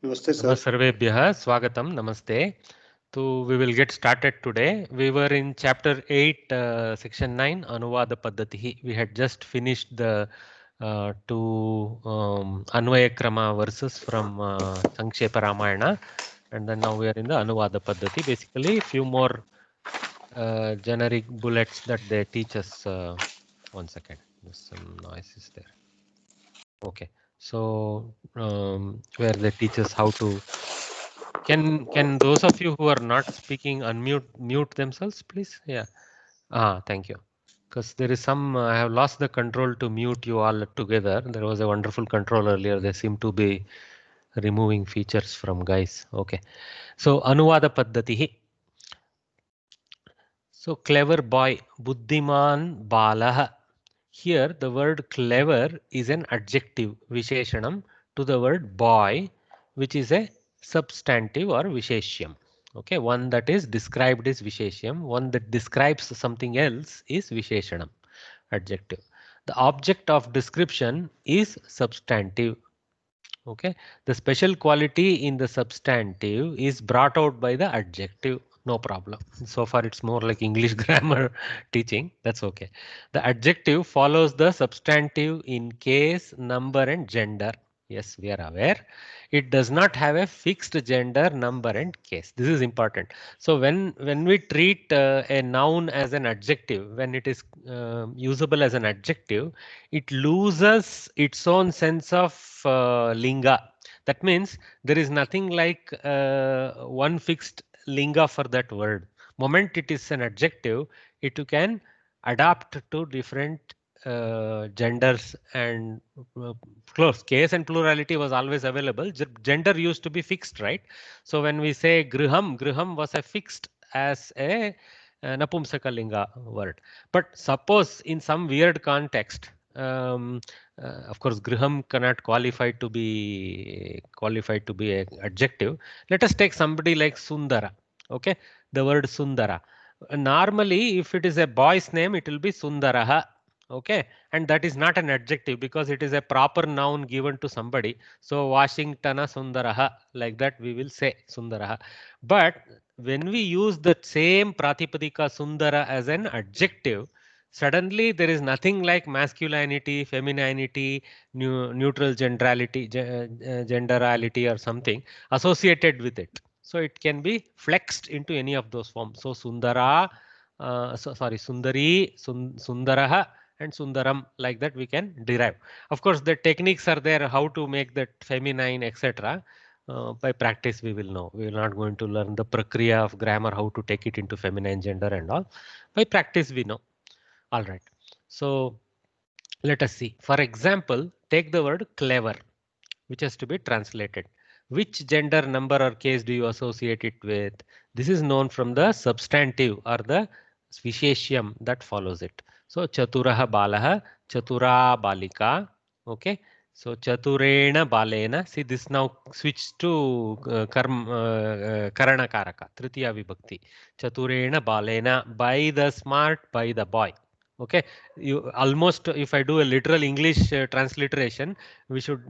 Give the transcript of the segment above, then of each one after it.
Namaste, sir. Namasarvebhyah Swagatam Namaste. So we will get started today. We were in chapter 8, section 9, Anuvada Paddhati. We had just finished the two Anvaya Krama verses from Sankshepa Ramayana, and then now we are in the Anuvada Paddhati. Basically, few more generic bullets that they teach us. One second, there's some noises there. Okay, so where they teach us how to. Can those of you who are not speaking mute themselves, please? Yeah. Thank you. Because there is some, I have lost the control to mute you all together. There was a wonderful control earlier. They seem to be removing features from guys. Okay. So Anuvada Paddhatihi. So clever boy, Buddhiman Balah. Here the word clever is an adjective, Visheshanam, to the word boy, which is a substantive or Visheshyam. Okay, one that is described is Visheshyam, one that describes something else is Visheshanam, adjective. The object of description is substantive. Okay, the special quality in the substantive is brought out by the adjective. No problem. So far, it's more like English grammar teaching. That's okay. The adjective follows the substantive in case, number, and gender. Yes, we are aware. It does not have a fixed gender, number, and case. This is important. So when we treat a noun as an adjective, when it is usable as an adjective, it loses its own sense of linga. That means there is nothing like one fixed linga for that word. Moment it is an adjective, it can adapt to different genders and close case and plurality was always available. Gender used to be fixed, right? So when we say griham, griham was a fixed as a napumsakalinga word. But suppose in some weird context, of course, griham cannot qualified to be an adjective. Let us take somebody like Sundara. Okay, the word Sundara. Normally, if it is a boy's name, it will be Sundaraha. Okay, and that is not an adjective because it is a proper noun given to somebody. So Washingtona Sundaraha, like that we will say Sundaraha. But when we use the same Pratipadika Sundara as an adjective, suddenly there is nothing like masculinity, femininity, neutral genderality or something associated with it. So it can be flexed into any of those forms. So Sundara, Sundari, Sundaraha, and Sundaram, like that we can derive. Of course, the techniques are there how to make that feminine, etc. By practice, we will know. We are not going to learn the prakriya of grammar, how to take it into feminine gender and all. By practice, we know. All right. So let us see. For example, take the word clever, which has to be translated. Which gender, number, or case do you associate it with? This is known from the substantive or the visheshyam that follows it. So Chaturaha Balaha, Chatura Balika. Okay. So Chaturena Balena. See this now switch to Karana Karaka, Tritiya Vibhakti. Chaturena Balena, by the smart, by the boy. Okay, you almost, if I do a literal English transliteration, we should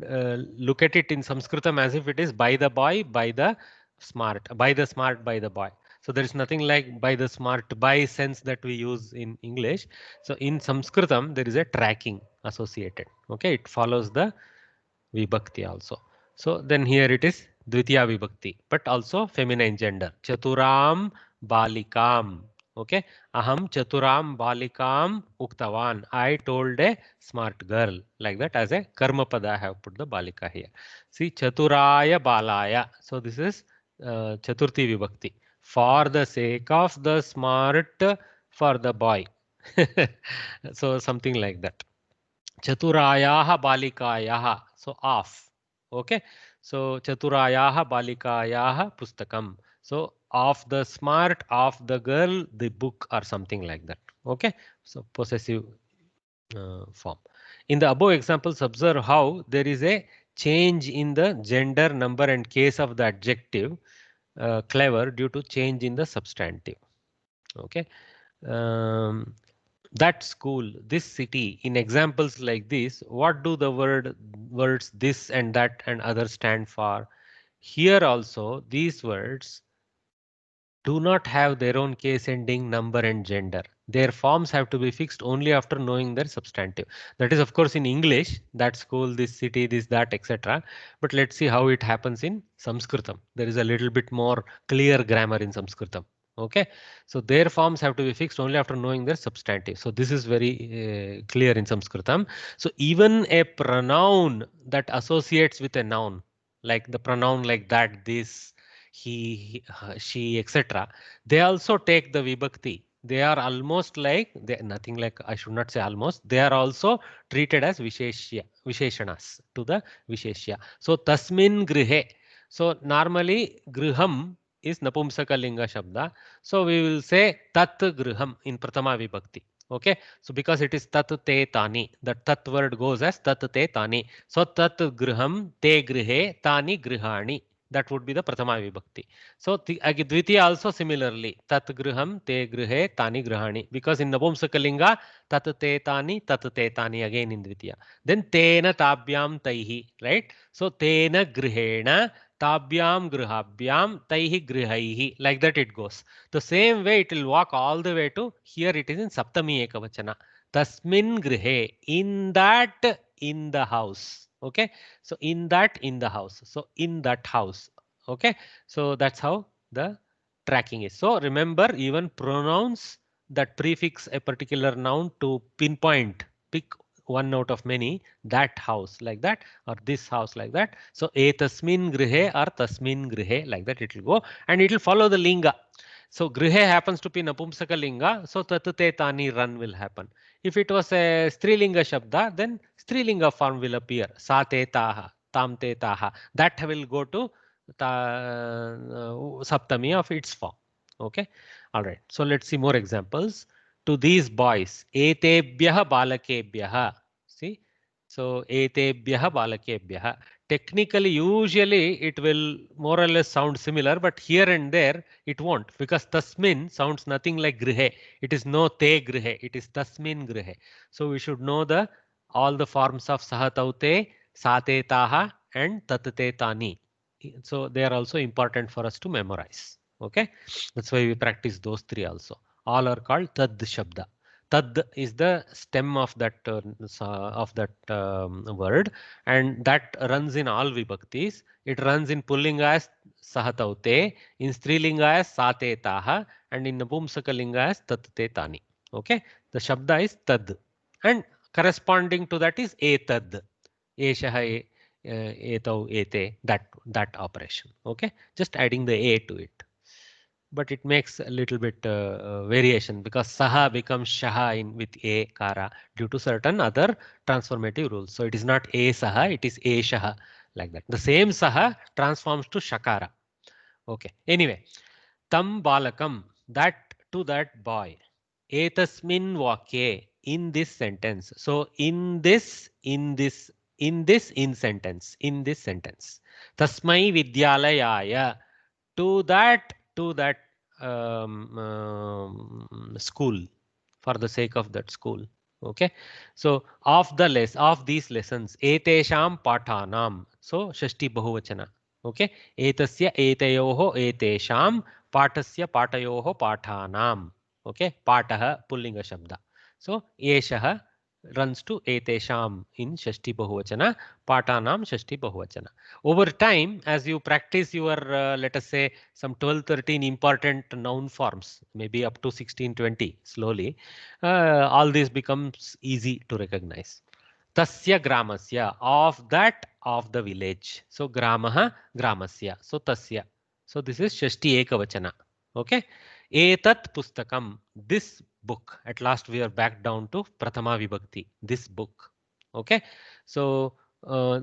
look at it in Sanskritam as if it is by the boy, by the smart, by the smart, by the boy. So there is nothing like by the smart, by sense that we use in English. So in Sanskritam, there is a tracking associated. Okay, it follows the vibhakti also. So then here it is Dvitiya vibhakti, but also feminine gender. Chaturam balikam. Okay, aham chaturam balikam uktavan. I told a smart girl, like that as a karma pada. I have put the balika here. See, chaturaya balaya. So this is chaturthi vibhakti. For the sake of the smart, for the boy. So something like that. Chaturayaha balikayaha. So off. Okay. So Chaturayaha balikayaha pustakam. So of the smart, of the girl, the book, or something like that. Okay. So possessive form. In the above examples, observe how there is a change in the gender, number, and case of the adjective clever due to change in the substantive. Okay. Um, that school, this city, in examples like this, what do the words this and that and other stand for? here also these words do not have their own case ending, number and gender. Their forms have to be fixed only after knowing their substantive. That is of course in English, that school, this city, this, that, etc. But let's see how it happens in Sanskritam. There is a little bit more clear grammar in Sanskritam. Okay, so their forms have to be fixed only after knowing their substantive. So this is very clear in Sanskritam. So even a pronoun that associates with a noun, like the pronoun like that, this, she, etc. They also take the vibhakti. They are almost like, they nothing like, I should not say almost. They are also treated as visheshya, visheshanas to the visheshya. So tasmin grihe. So normally griham is napumsaka linga shabda. So we will say tat griham in pratama vibhakti. Okay, so because it is tat te tani, the tat word goes as tat te tani. So tat griham te grihe tani grihani. That would be the pratama vibhakti. So dvitiya also similarly, tat griham te grihe tani grihani, because in napumsakalinga tat te tani again in dvitiya. Then tena tabhyam taihi, right? So tena grihena tabhyam grihabhyam taihi grihaihi, like that it goes. The same way it will walk all the way to here. It is in saptami ekavachana. Tasmin grihe, in that, in the house. Okay, so in that, in the house. So in that house. Okay, so that's how the tracking is. So remember, even pronouns that prefix a particular noun to pinpoint, pick one out of many, that house like that, or this house like that. So etasmin grihe or tasmin grihe, like that it will go, and it will follow the linga. So grihe happens to be napumsaka linga, so tatate tani run will happen. If it was a strilinga shabda, then strilinga form will appear. Sa te taha, tam te taha. That will go to saptami of its form. Okay. All right. So let's see more examples. To these boys, etebhyah balakebhyah. See. So etebhyah balakebhyah. Technically, usually it will more or less sound similar, but here and there it won't, because tasmin sounds nothing like grihe. It is no te grihe. It is tasmin grihe. So we should know the all the forms of sahataute, sate taha, and tatate tani. So they are also important for us to memorize. Okay, that's why we practice those three also. All are called tad shabda. Tad is the stem of that word, and that runs in all vibhaktis. It runs in pullinga as sahataute, in strilinga as sate taha, and in napumsakalinga as tatte tani. Okay, the shabda is tad, and corresponding to that is etad. Eshaha, etau, ete, that operation. Okay, just adding the a to it. But it makes a little bit variation, because saha becomes shaha in with a kara due to certain other transformative rules. So it is not a saha, it is a shaha, like that. The same saha transforms to shakara. Okay. Anyway, tam balakam, that to that boy. Etasmin vakye, in this sentence. So in this, in this, in this, in sentence, in this sentence. Tasmai vidyalayaya, to that school, for the sake of that school. Okay, so of these lessons, etesham pathanam, so shashti bahuvachana. Okay, etasya etayoho etesham patasya patayoho pathanam. Okay, patah pullinga shabda. So eshah runs to etesham in shashti bahuvachana, patanam shashti bahuvachana. Over time, as you practice your let us say some 12 13 important noun forms, maybe up to 16 20, slowly all this becomes easy to recognize. Tasya gramasya, of that, of the village. So gramaha gramasya, so tasya. So this is shashti ekavachana. Okay, etat pustakam, this book. At last we are back down to prathama vibhakti, this book. Okay, so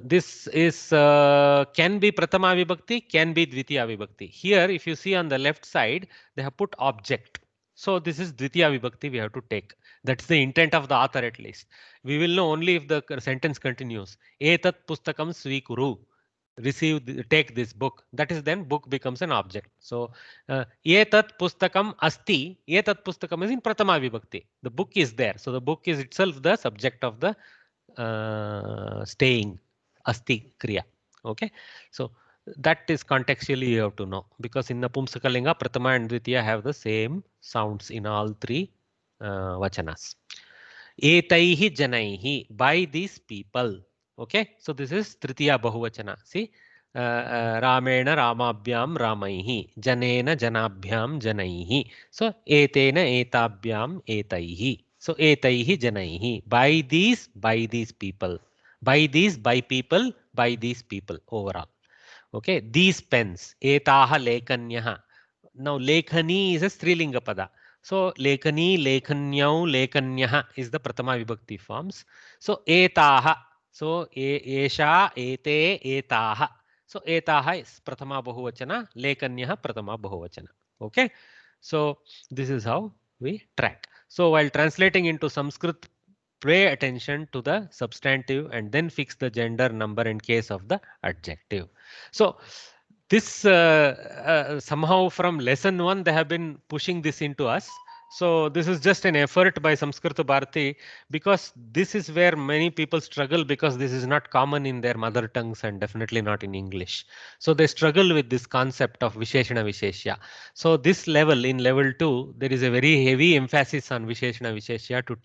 this is can be prathama vibhakti, can be dvitiya vibhakti. Here if you see on the left side, they have put object. So this is dvitiya vibhakti we have to take. That's the intent of the author at least. We will know only if the sentence continues. Etat pustakam svikuru, receive, take this book. That is, then book becomes an object. So etat pustakam asti, etat pustakam is in prathama vibhakti. The book is there. So the book is itself the subject of the staying asti kriya. Okay, so That is contextually you have to know, because in Napumsakalinga, Pratama and Dvitiya have the same sounds in all three vachanas. Etaihi janaihi, by these people. Okay, so this is Tritiya Bahuvachana. See, Ramena Ramabhyam Ramaihi, Janena Janabhyam Janaihi. So Etena Etabhyam Etaihi. So Etaihi Janaihi, by these people. By people, by these people overall. Okay, these pens, etaha lekanyah. Now lekhani is a strilinga pada. So lekhani, lekhanyau, lekanyah is the pratama vibhakti forms. So etaha, so esha, ete, etaha. So etaha is pratama bahuvachana, lekanyah pratama bahuvachana. Okay, so this is how we track. So while translating into Sanskrit, pay attention to the substantive and then fix the gender number in case of the adjective. So this somehow from lesson 1 they have been pushing this into us. So this is just an effort by Samskrita Bharati, because this is where many people struggle, because this is not common in their mother tongues and definitely not in English. So they struggle with this concept of Visheshana Visheshya. So this level, in level 2, there is a very heavy emphasis on Visheshana Visheshya to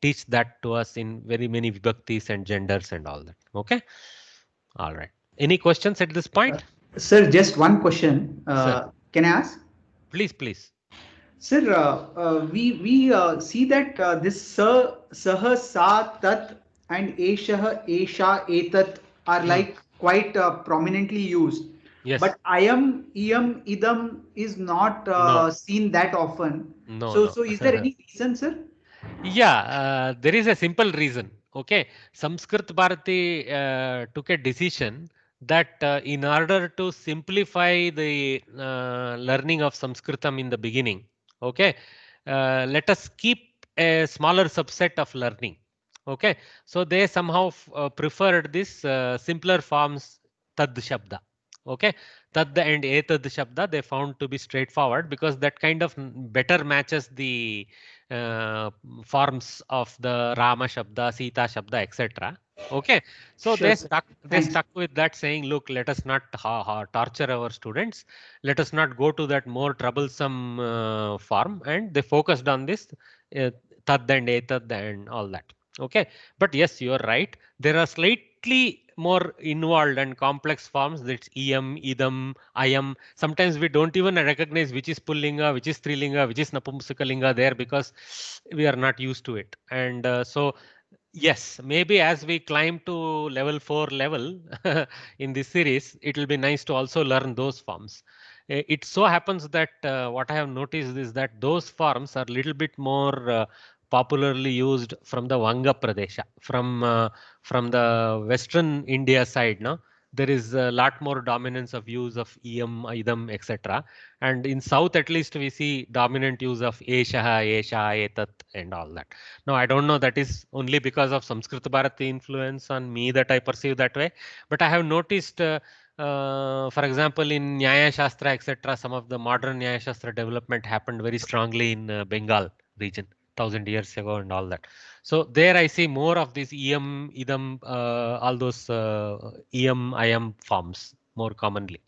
teach that to us in very many vibhaktis and genders and all that. Okay. All right. Any questions at this point? Sir, just one question. Can I ask? Please, please. Sir, we see that this saha, sa, tat, and eshah, esha, etat are like quite prominently used. Yes. But ayam, iyam, idam is not No. seen that often. No, So, no. so is there any reason, sir? Yeah, there is a simple reason. Okay, Samskrit Bharati took a decision that in order to simplify the learning of Sanskritam in the beginning, okay, let us keep a smaller subset of learning. Okay, so they somehow preferred this simpler forms Tad Shabda. Okay, Tad and Etad Shabda they found to be straightforward, because that kind of better matches the forms of the Rama Shabda, Sita Shabda, etc. Okay, so Sure, they sir. Thanks. stuck with that, saying, look, let us not torture our students. Let us not go to that more troublesome form, and they focused on this Tad and Etad and all that. Okay, but yes, you are right. There are slightly more involved and complex forms. That's iyam, idam, ayam. Sometimes we don't even recognize which is pullinga, which is strilinga, which is napumsakalinga there, because we are not used to it. And so yes, maybe as we climb to level 4 level in this series, it will be nice to also learn those forms. It so happens that what I have noticed is that those forms are little bit more popularly used from the Vanga Pradesha, from the western India side. No, there is a lot more dominance of use of iyam, idam, etc. And in south, at least, we see dominant use of eshaha, esha, etat, and all that. Now, I don't know, that is only because of Samskrita Bharati influence on me that I perceive that way. But I have noticed, for example, in Nyaya Shastra, etc., some of the modern Nyaya Shastra development happened very strongly in Bengal region, 1000 years ago and all that. So there I see more of these iyam, idam, all those iyam, ayam forms more commonly.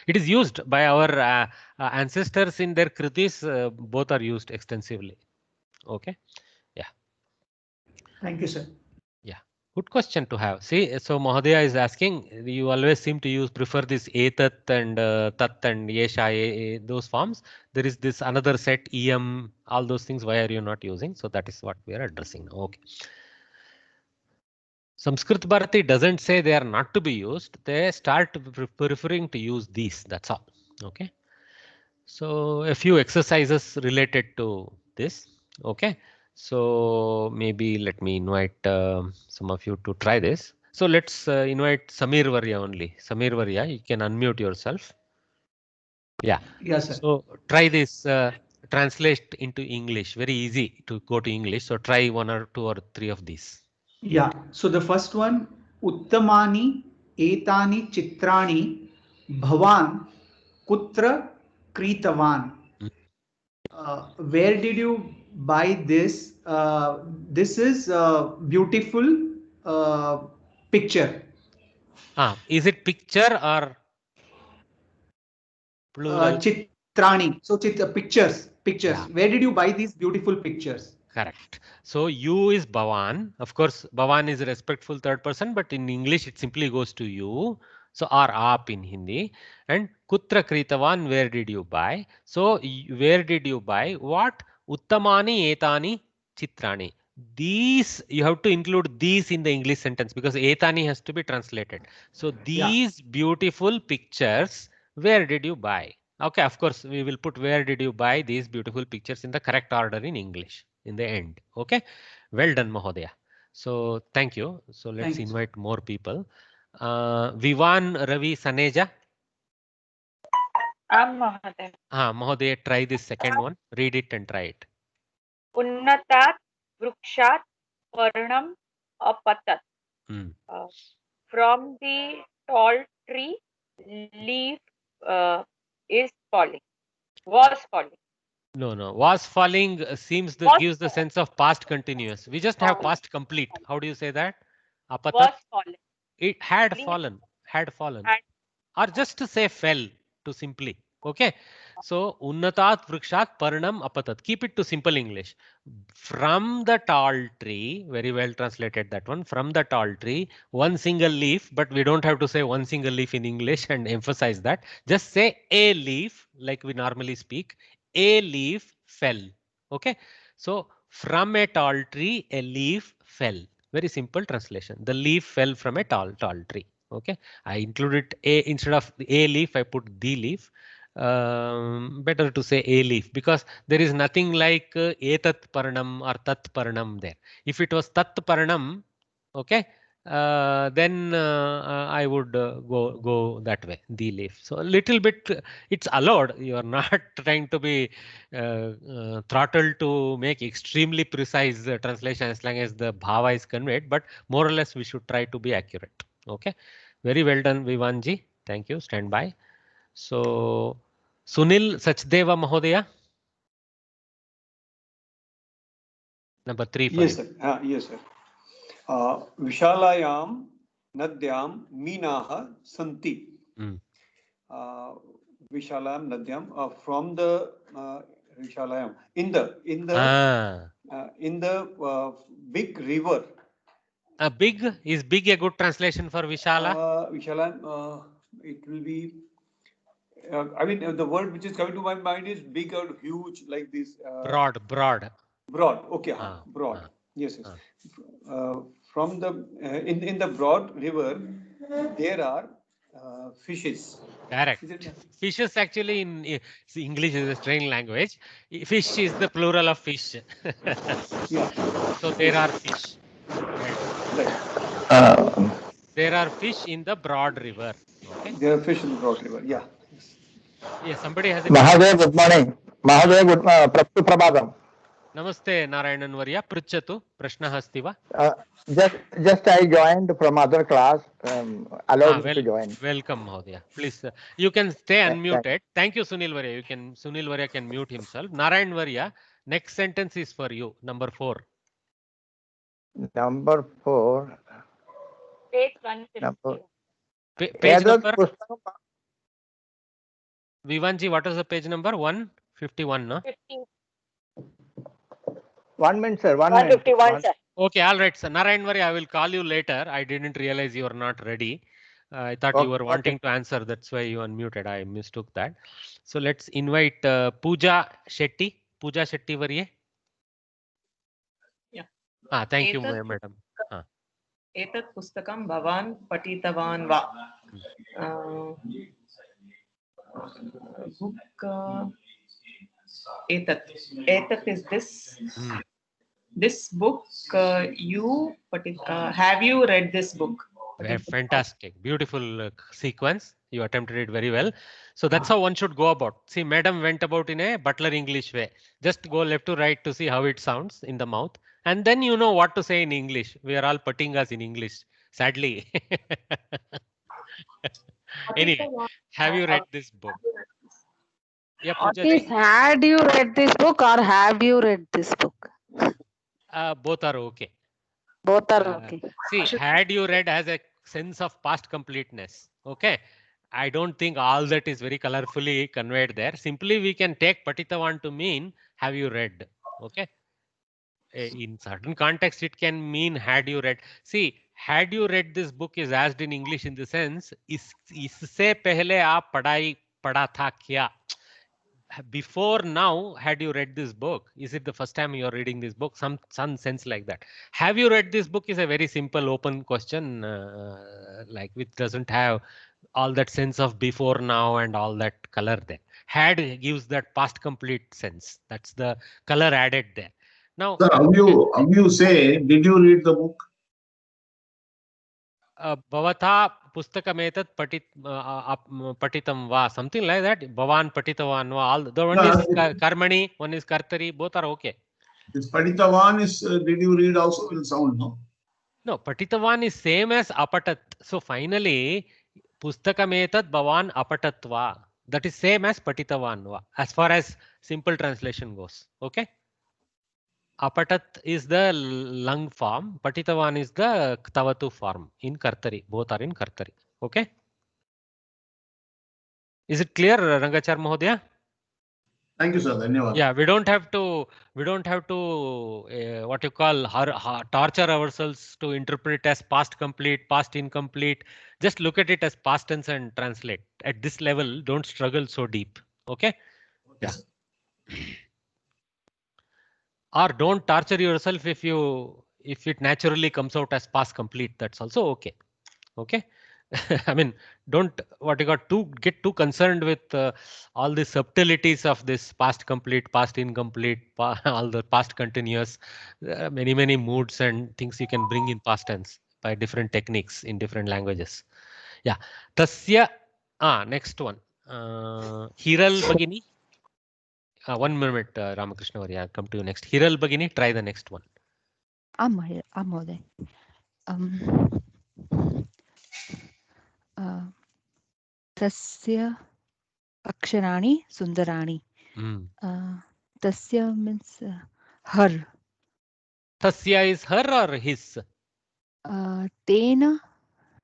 It is used by our ancestors in their kritis, both are used extensively. Okay. Yeah. Thank you, sir. Yeah, good question to have. See, so Mahodaya is asking, you always seem to prefer this etat and tat and yesha, those forms. There is this another set, em, all those things. Why are you not using? So that is what we are addressing now. Okay. Samskrit Bharati doesn't say they are not to be used. They start preferring to use these. That's all. Okay. So a few exercises related to this. Okay. So maybe let me invite some of you to try this. So let's invite Samir Varya only. Samir Varya, you can unmute yourself. Yeah. Yes, sir. So try this. Translate into English. Very easy to go to English. So try 1 or 2 or 3 of these. Yeah. So the first one, Uttamani etani chitrani bhavan kutra kritavan. Where did you buy this? This is a beautiful picture. Is it picture or Plural. Chitrani. So pictures. Yeah. Where did you buy these beautiful pictures? Correct. So you is Bhavan. Of course, Bhavan is a respectful third person, but in English it simply goes to you. So or aap in Hindi. And Kutra Kritavan, where did you buy? So where did you buy? What? Uttamani etani chitrani. These, you have to include these in the English sentence because etani has to be translated. So these beautiful pictures, where did you buy? Okay, of course, we will put where did you buy these beautiful pictures in the correct order in English in the end. Okay, well done, Mahodaya. So thank you. So let's invite more people. Vivan Ravi Saneja. Mahodaya. Mahodaya, try this second one. Read it and try it. Unnatat Vrukshat Parnam Apatat. From the tall tree, leaf is falling. Was falling. No. Was falling seems gives the sense of past continuous. We just have past complete. How do you say that? Apatat. Was fallen. It had fallen. Had fallen. Or just to say fell to simply. Okay. So unnatat vrikshat parnam apatat. Keep it to simple English. From the tall tree, very well translated that one. From the tall tree, one single leaf, but we don't have to say one single leaf in English and emphasize that. Just say a leaf like we normally speak. A leaf fell. Okay. So from a tall tree, a leaf fell. Very simple translation. The leaf fell from a tall tree. Okay. I included a instead of a leaf, I put the leaf. Better to say a leaf because there is nothing like etat paranam or tat paranam there. If it was tat paranam, okay, then I would go that way, the leaf. So a little bit it's allowed. You are not trying to be throttled to make extremely precise translation as long as the bhava is conveyed, but more or less we should try to be accurate. Okay, very well done, Vivanji. Thank you. Stand by. So Sunil Sachdeva Mahodaya. Number 3 for yes, you. Sir. Yes, sir. Vishalayam Nadyam Minaha Santi. Vishalayam Nadyam from the Vishalayam in the big river. Big is big a good translation for Vishala? Vishalayam, it will be. I mean, the word which is coming to my mind is big or huge, like this. Broad. Okay, broad. Yes. From the in the broad river, there are fishes. Correct. Fishes actually in English is a strange language. Fish is the plural of fish. Yeah. So there are fish. There are fish in the broad river. Okay. There are fish in the broad river. Yeah. Yes, somebody has a Mahodaya, good morning. Mahodaya, good Prabhatam. Namaste, Narayanan Varya. Pruchatu, Prashna Hastiva. Just I joined from other class. Allowed me to join. Welcome, Mahodaya. Please, you can stay unmuted. Thank you, Sunil Varya. Sunil Varya can mute himself. Narayan Varya, next sentence is for you. Number 4. Number 4. Page 150. Page number. Vivanji, what is the page number? 151, no? 50. 1 minute, sir. 151, sir. Okay, all right, sir. Narayan Varya, I will call you later. I didn't realize you are not ready. I thought you were wanting to answer. That's why you unmuted. I mistook that. So let's invite Pooja Shetty. Pooja Shetty Varya. Yeah. Thank you, madam. Etat pustakam bhavan patitavan va. Book Etat is this. This book have you read this book? Fantastic, beautiful sequence. You attempted it very well. So that's how one should go about. See, madam went about in a butler English way. Just go left to right to see how it sounds in the mouth. And then you know what to say in English. We are all patingas in English, sadly. Anyway, have you read this book? Yeah, had you read this book or have you read this book? Both are okay. Both are okay. See, had you read has a sense of past completeness. Okay. I don't think all that is very colorfully conveyed there. Simply we can take Patitavan to mean have you read? Okay. In certain context, it can mean had you read. See, had you read this book is asked in English in the sense, इससे पहले आप पढ़ा था क्या? Before now, had you read this book? Is it the first time you are reading this book? Some sense like that. Have you read this book is a very simple open question, like which doesn't have all that sense of before now and all that color there. Had gives that past complete sense. That's the color added there. Now, sir, how you say, did you read the book? Bhavata Pustakametat Patitam Va, something like that. Bhavan Patitavan Va. All the one is Karmani, one is Kartari, both are okay. This Patitavan is did you read also will sound, no? No, Patitavan is same as Apatat. So finally, Pustakametat Bhavan Apatatva. That is same as Patitavan Va, as far as simple translation goes. Okay. Apatat is the lung form. Patitavan is the Ktavatu form in Kartari. Both are in Kartari. Okay. Is it clear, Rangachar Mahodaya? Thank you, sir. Dhanyavad. Yeah, we don't have to what you call torture ourselves to interpret as past complete, past incomplete. Just look at it as past tense and translate. At this level, don't struggle so deep. Okay. Yeah. Or don't torture yourself if it naturally comes out as past complete. That's also okay. Okay. I mean, don't get too concerned with all the subtleties of this past complete, past incomplete, all the past continuous, many moods and things you can bring in past tense by different techniques in different languages. Yeah. Tasya. Next one. Hiral Bagini. 1 minute, Ramakrishna Varya. I'll come to you next. Hiral Bagini, try the next one. Amode. Tasya Aksharani Sundarani. Tasya means her. Tasya is her or his? Tena.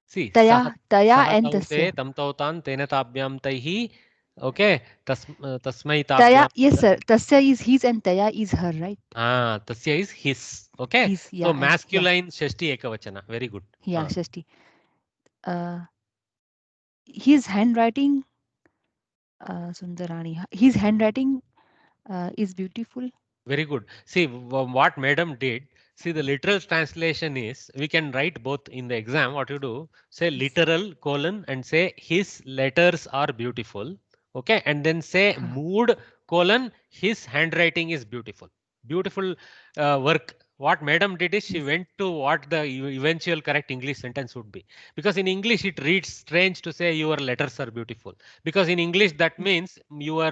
See, Taya and Tasya. Tam tautan tena tabhyam taihi. Okay. Tasmai tabhyam. Taya, yes sir. Tasya is his and Taya is her, right? Tasya is his. Okay. His, yeah, so masculine Shashti Ekavachana. Very good. Yeah, Shashti. His handwriting, Sundarani. His handwriting is beautiful. Very good. See what madam did. See, the literal translation is we can write both in the exam. What you do, say literal colon and say his letters are beautiful. Okay, and then say mood colon his handwriting is beautiful. Beautiful work. What madam did is she went to what the eventual correct English sentence would be. Because in English it reads strange to say your letters are beautiful. Because in English that means your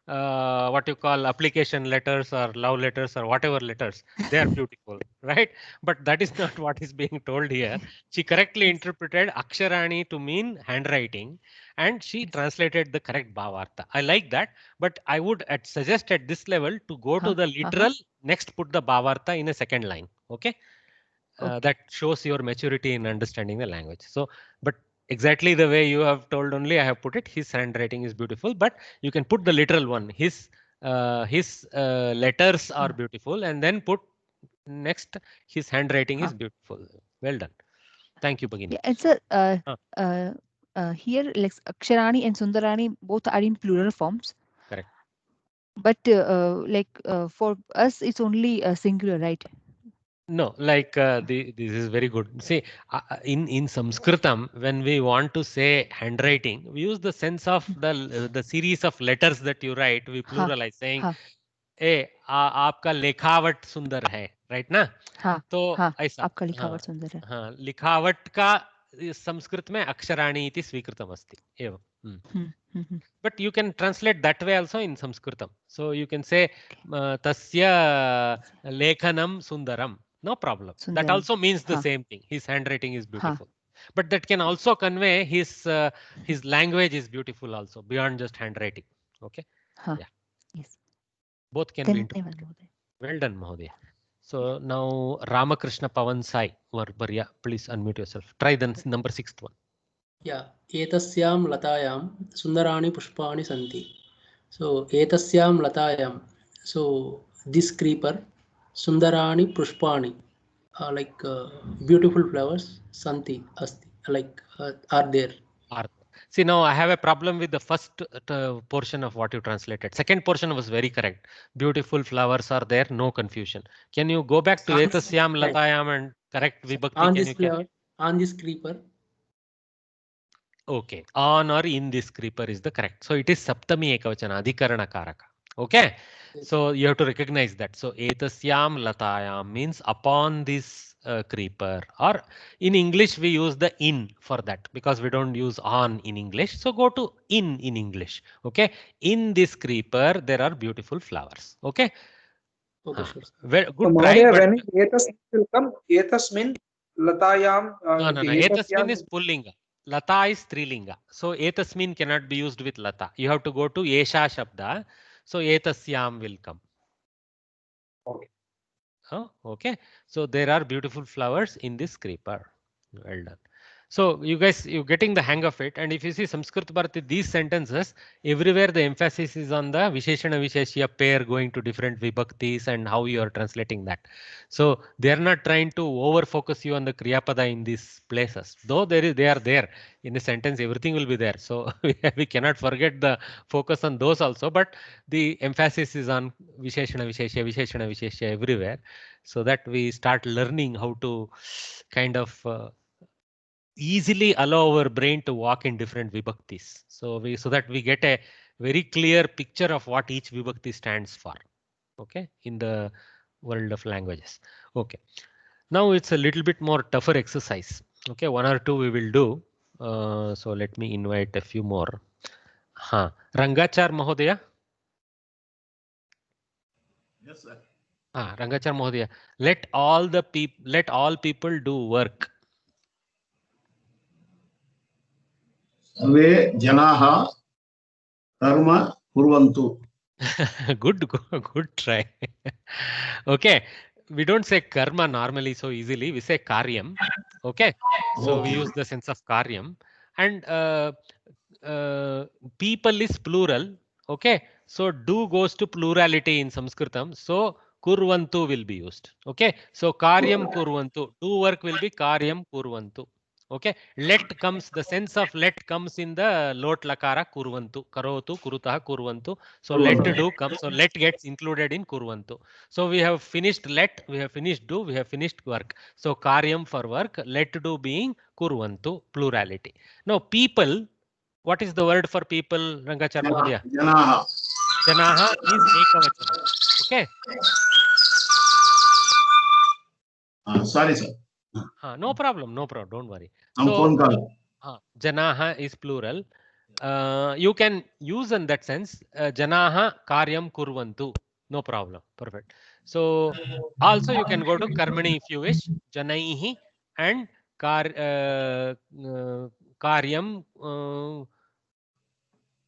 what you call application letters or love letters or whatever letters, they are beautiful, right? But that is not what is being told here. She correctly interpreted Aksharani to mean handwriting and she translated the correct Bhavartha. I like that, but I would suggest at this level to go to the literal, next put the Bhavartha in a second line. Okay. That shows your maturity in understanding the language. So, but exactly the way you have told only I have put it. His handwriting is beautiful, but you can put the literal one. His letters are beautiful, and then put next his handwriting is beautiful. Well done. Thank you, Bhagini. Yeah, it's here like Aksharani and Sundarani both are in plural forms. Correct. But for us, it's only singular, right? No, like this is very good. See, in Sanskritam, when we want to say handwriting, we use the sense of the series of letters that you write. We pluralize, saying, "Hey, आपका लिखावट सुंदर है," right ना? तो ऐसा. आपका लिखावट सुंदर है. लिखावट का संस्कृत में अक्षराणि इति स्वीकृतम् अस्ति एवं. But you can translate that way also in Sanskritam. So you can say tasya lekhanam sundaram. No problem. Sundaram. That also means the same thing. His handwriting is beautiful. But that can also convey his language is beautiful also beyond just handwriting. Okay. Yeah. Yes. Both can be interpreted. Well done, Mahodaya. So now Ramakrishna Pavan Sai Varya, please unmute yourself. Try the number 6th one. Yeah, एतस्यां लतायां सुन्दराणि पुष्पाणि सन्ति. So एतस्यां लतायां. So this creeper सुन्दराणि पुष्पाणि, like beautiful flowers santi asti, like are there. See, now I have a problem with the first portion of what you translated. Second portion was very correct. Beautiful flowers are there, no confusion. Can you go back to Etasyam Latayam and correct Vibhakti? On this flower, on this creeper. Okay, on or in this creeper is the correct. So it is Saptami Ekavachana, Adhikarana Karaka. Okay, so you have to recognize that. So Etasyam Latayam means upon this creeper, or in English we use the in for that because we don't use on in English. So go to in English. Okay, in this creeper there are beautiful flowers. Okay. Okay, sure. Well, good So, try. when etasmin will come, etasmin latayam. No. Etasmin is pullinga. Lata is strilinga. So etasmin cannot be used with lata. You have to go to esha shabda. So etasyam will come. Okay. Oh, okay. So there are beautiful flowers in this creeper. Well done. So you guys, you're getting the hang of it. And if you see Sanskrit Bharati, these sentences, everywhere the emphasis is on the Visheshana Visheshya pair going to different vibhaktis and how you are translating that. So they are not trying to over focus you on the Kriyapada in these places. Though they are there in a sentence, everything will be there. So we cannot forget the focus on those also. But the emphasis is on Visheshana Visheshya everywhere. So that we start learning how to kind of easily allow our brain to walk in different vibhaktis. So that we get a very clear picture of what each vibhakti stands for. Okay, in the world of languages. Okay, now it's a little bit more tougher exercise. Okay, one or two we will do. So let me invite a few more. Rangachar Mahodaya. Yes, sir. Rangachar Mahodaya. Let all people do work. Sarve janaha karma kurvantu. Good try. Okay, we don't say karma normally so easily. We say karyam. Okay, so we use the sense of karyam, and people is plural. Okay, so do goes to plurality in Sanskritam. So kurvantu will be used. Okay, so karyam kurvantu. Do work will be karyam kurvantu. Okay, let comes, the sense of let comes in the lot lakara kurvantu, karotu, kurutaha, kurvantu. So let do comes, so let gets included in kurvantu. So we have finished let, we have finished do, we have finished work. So karyam for work, let do being kurvantu, plurality. Now people, what is the word for people, Rangachar Mahodaya? Janaha. Janaha is ekavachana. Okay. Sorry, sir. No problem, don't worry. I'm phone call. Janaha is plural. You can use in that sense janaha karyam kurvantu. No problem. Perfect. So also you can go to karmani if you wish. Janaihi and karyam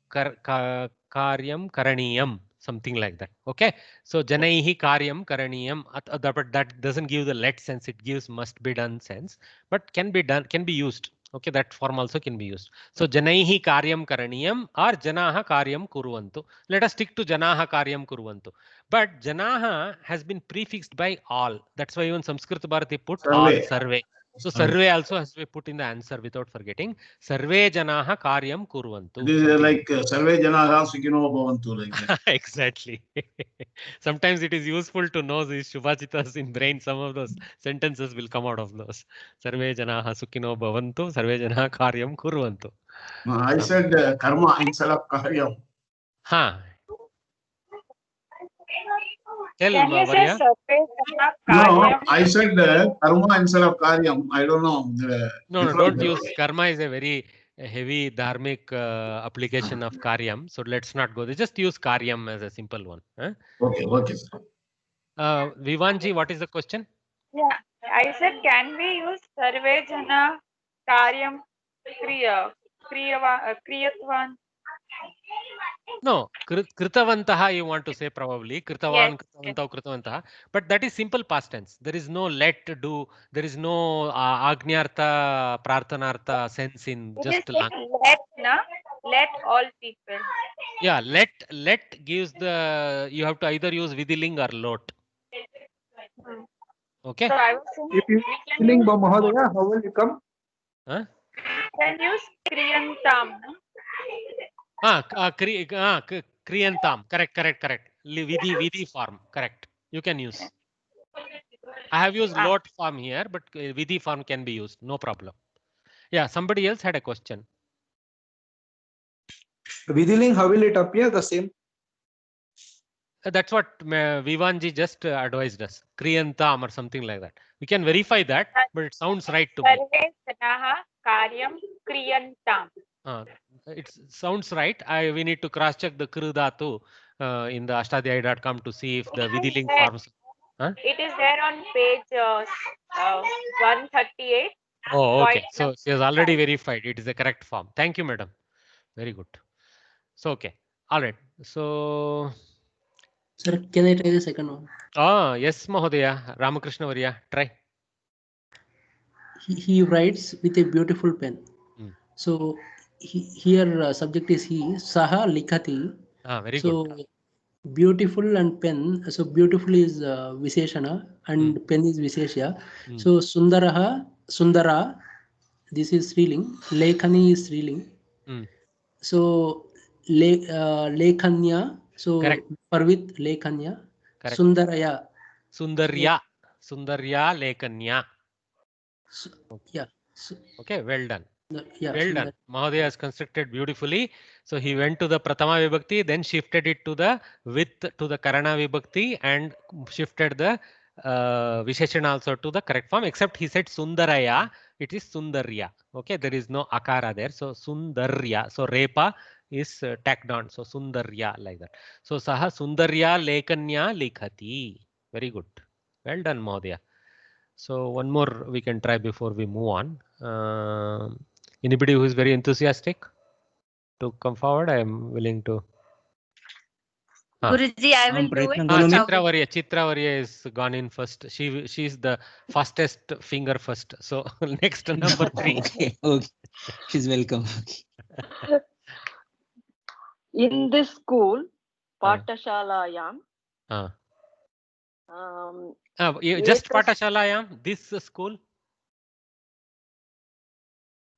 karyam karaniyam. Something like that. Okay. So janaihi karyam karaniyam. But that doesn't give the let sense. It gives must be done sense. But can be done, can be used. Okay, that form also can be used. So janaihi karyam karaniyam or janaha karyam kurvantu. Let us stick to janaha karyam kurvantu. But janaha has been prefixed by all. That's why even Sanskrit Bharati put all sarve. So sarve also has to be put in the answer without forgetting. Sarve janaha karyam kurvantu. This is like sarve janaha sukhino bhavantu, like that. Exactly. Sometimes it is useful to know these shubhachitas in brain. Some of those sentences will come out of those. Sarve janaha sukhino bhavantu, sarve janaha karyam kurvantu. I said karma instead of karyam. Tell Can you say Maria. No, I said karma instead of karyam. I don't know. No, don't use. Karma is a very heavy dharmic application of karyam. So let's not go there. Just use karyam as a simple one. Okay. Vivanji, what is the question? Yeah, I said, can we use sarve jana karyam kriyatvan? No, kritavantaha you want to say probably. Kritavan, Yes, yes. kritavantav, kritavantaha. But that is simple past tense. There is no let do. There is no agnyartha, prarthanartha sense in It is just like let, na? Let all people. yeah. Let gives the you have to either use vidiling or lot. Hmm. Okay. So I was saying If you we can feeling use Mahodaya, how will you come? Huh? can use kriyantam. Na? Kriyantam. Correct. Vidhi form. Correct. You can use. I have used lot form here, but vidhi form can be used. No problem. Yeah. Somebody else had a question. Vidiling, how will it appear? The same. That's what Vivanji just advised us. Kriyantam or something like that. We can verify that, but it sounds right to me. Sarve janaha karyam kriyantam. It sounds right. We need to cross check the kru dhatu in the ashtadhyay.com to see if the vidiling forms. Huh? It is there on page 138. Oh, okay. Point So she has already verified it is the correct form. Thank you, madam. Very good. So okay. All right. So Sir, can I try the second one? Yes, Mahodaya. Ramakrishna Varya. Try. He writes with a beautiful pen. So here subject is he. Saha likhati. Very so good. Beautiful and pen. So beautiful is Visheshana and pen is Visheshya. So Sundaraha, Sundara. This is Sriling. Lekhani is Sriling. So Lekhanya. So Correct. Parvit Lekhanya. Correct. Sundaraya. Sundarya Lekanya. Yeah. Okay, well done. Yeah, well done. Mahodaya has constructed beautifully. So he went to the Pratama Vibhakti, then shifted it to the with to the Karana Vibhakti and shifted the Visheshana also to the correct form, except he said Sundaraya, it is Sundarya. Okay, there is no Akara there. So Sundarya. So Repa is tacked on. So Sundarya like that. So Saha Sundarya Lekanya Likhati. Very good. Well done, Mahodaya. So one more we can try before we move on. Anybody who is very enthusiastic to come forward, I am willing to. Guruji, I will do it. Chitra Varya is gone in first. She is the fastest finger first. So next number 3. Okay. She's welcome. In this school, Patashalayam. Just Patashalayam. This school.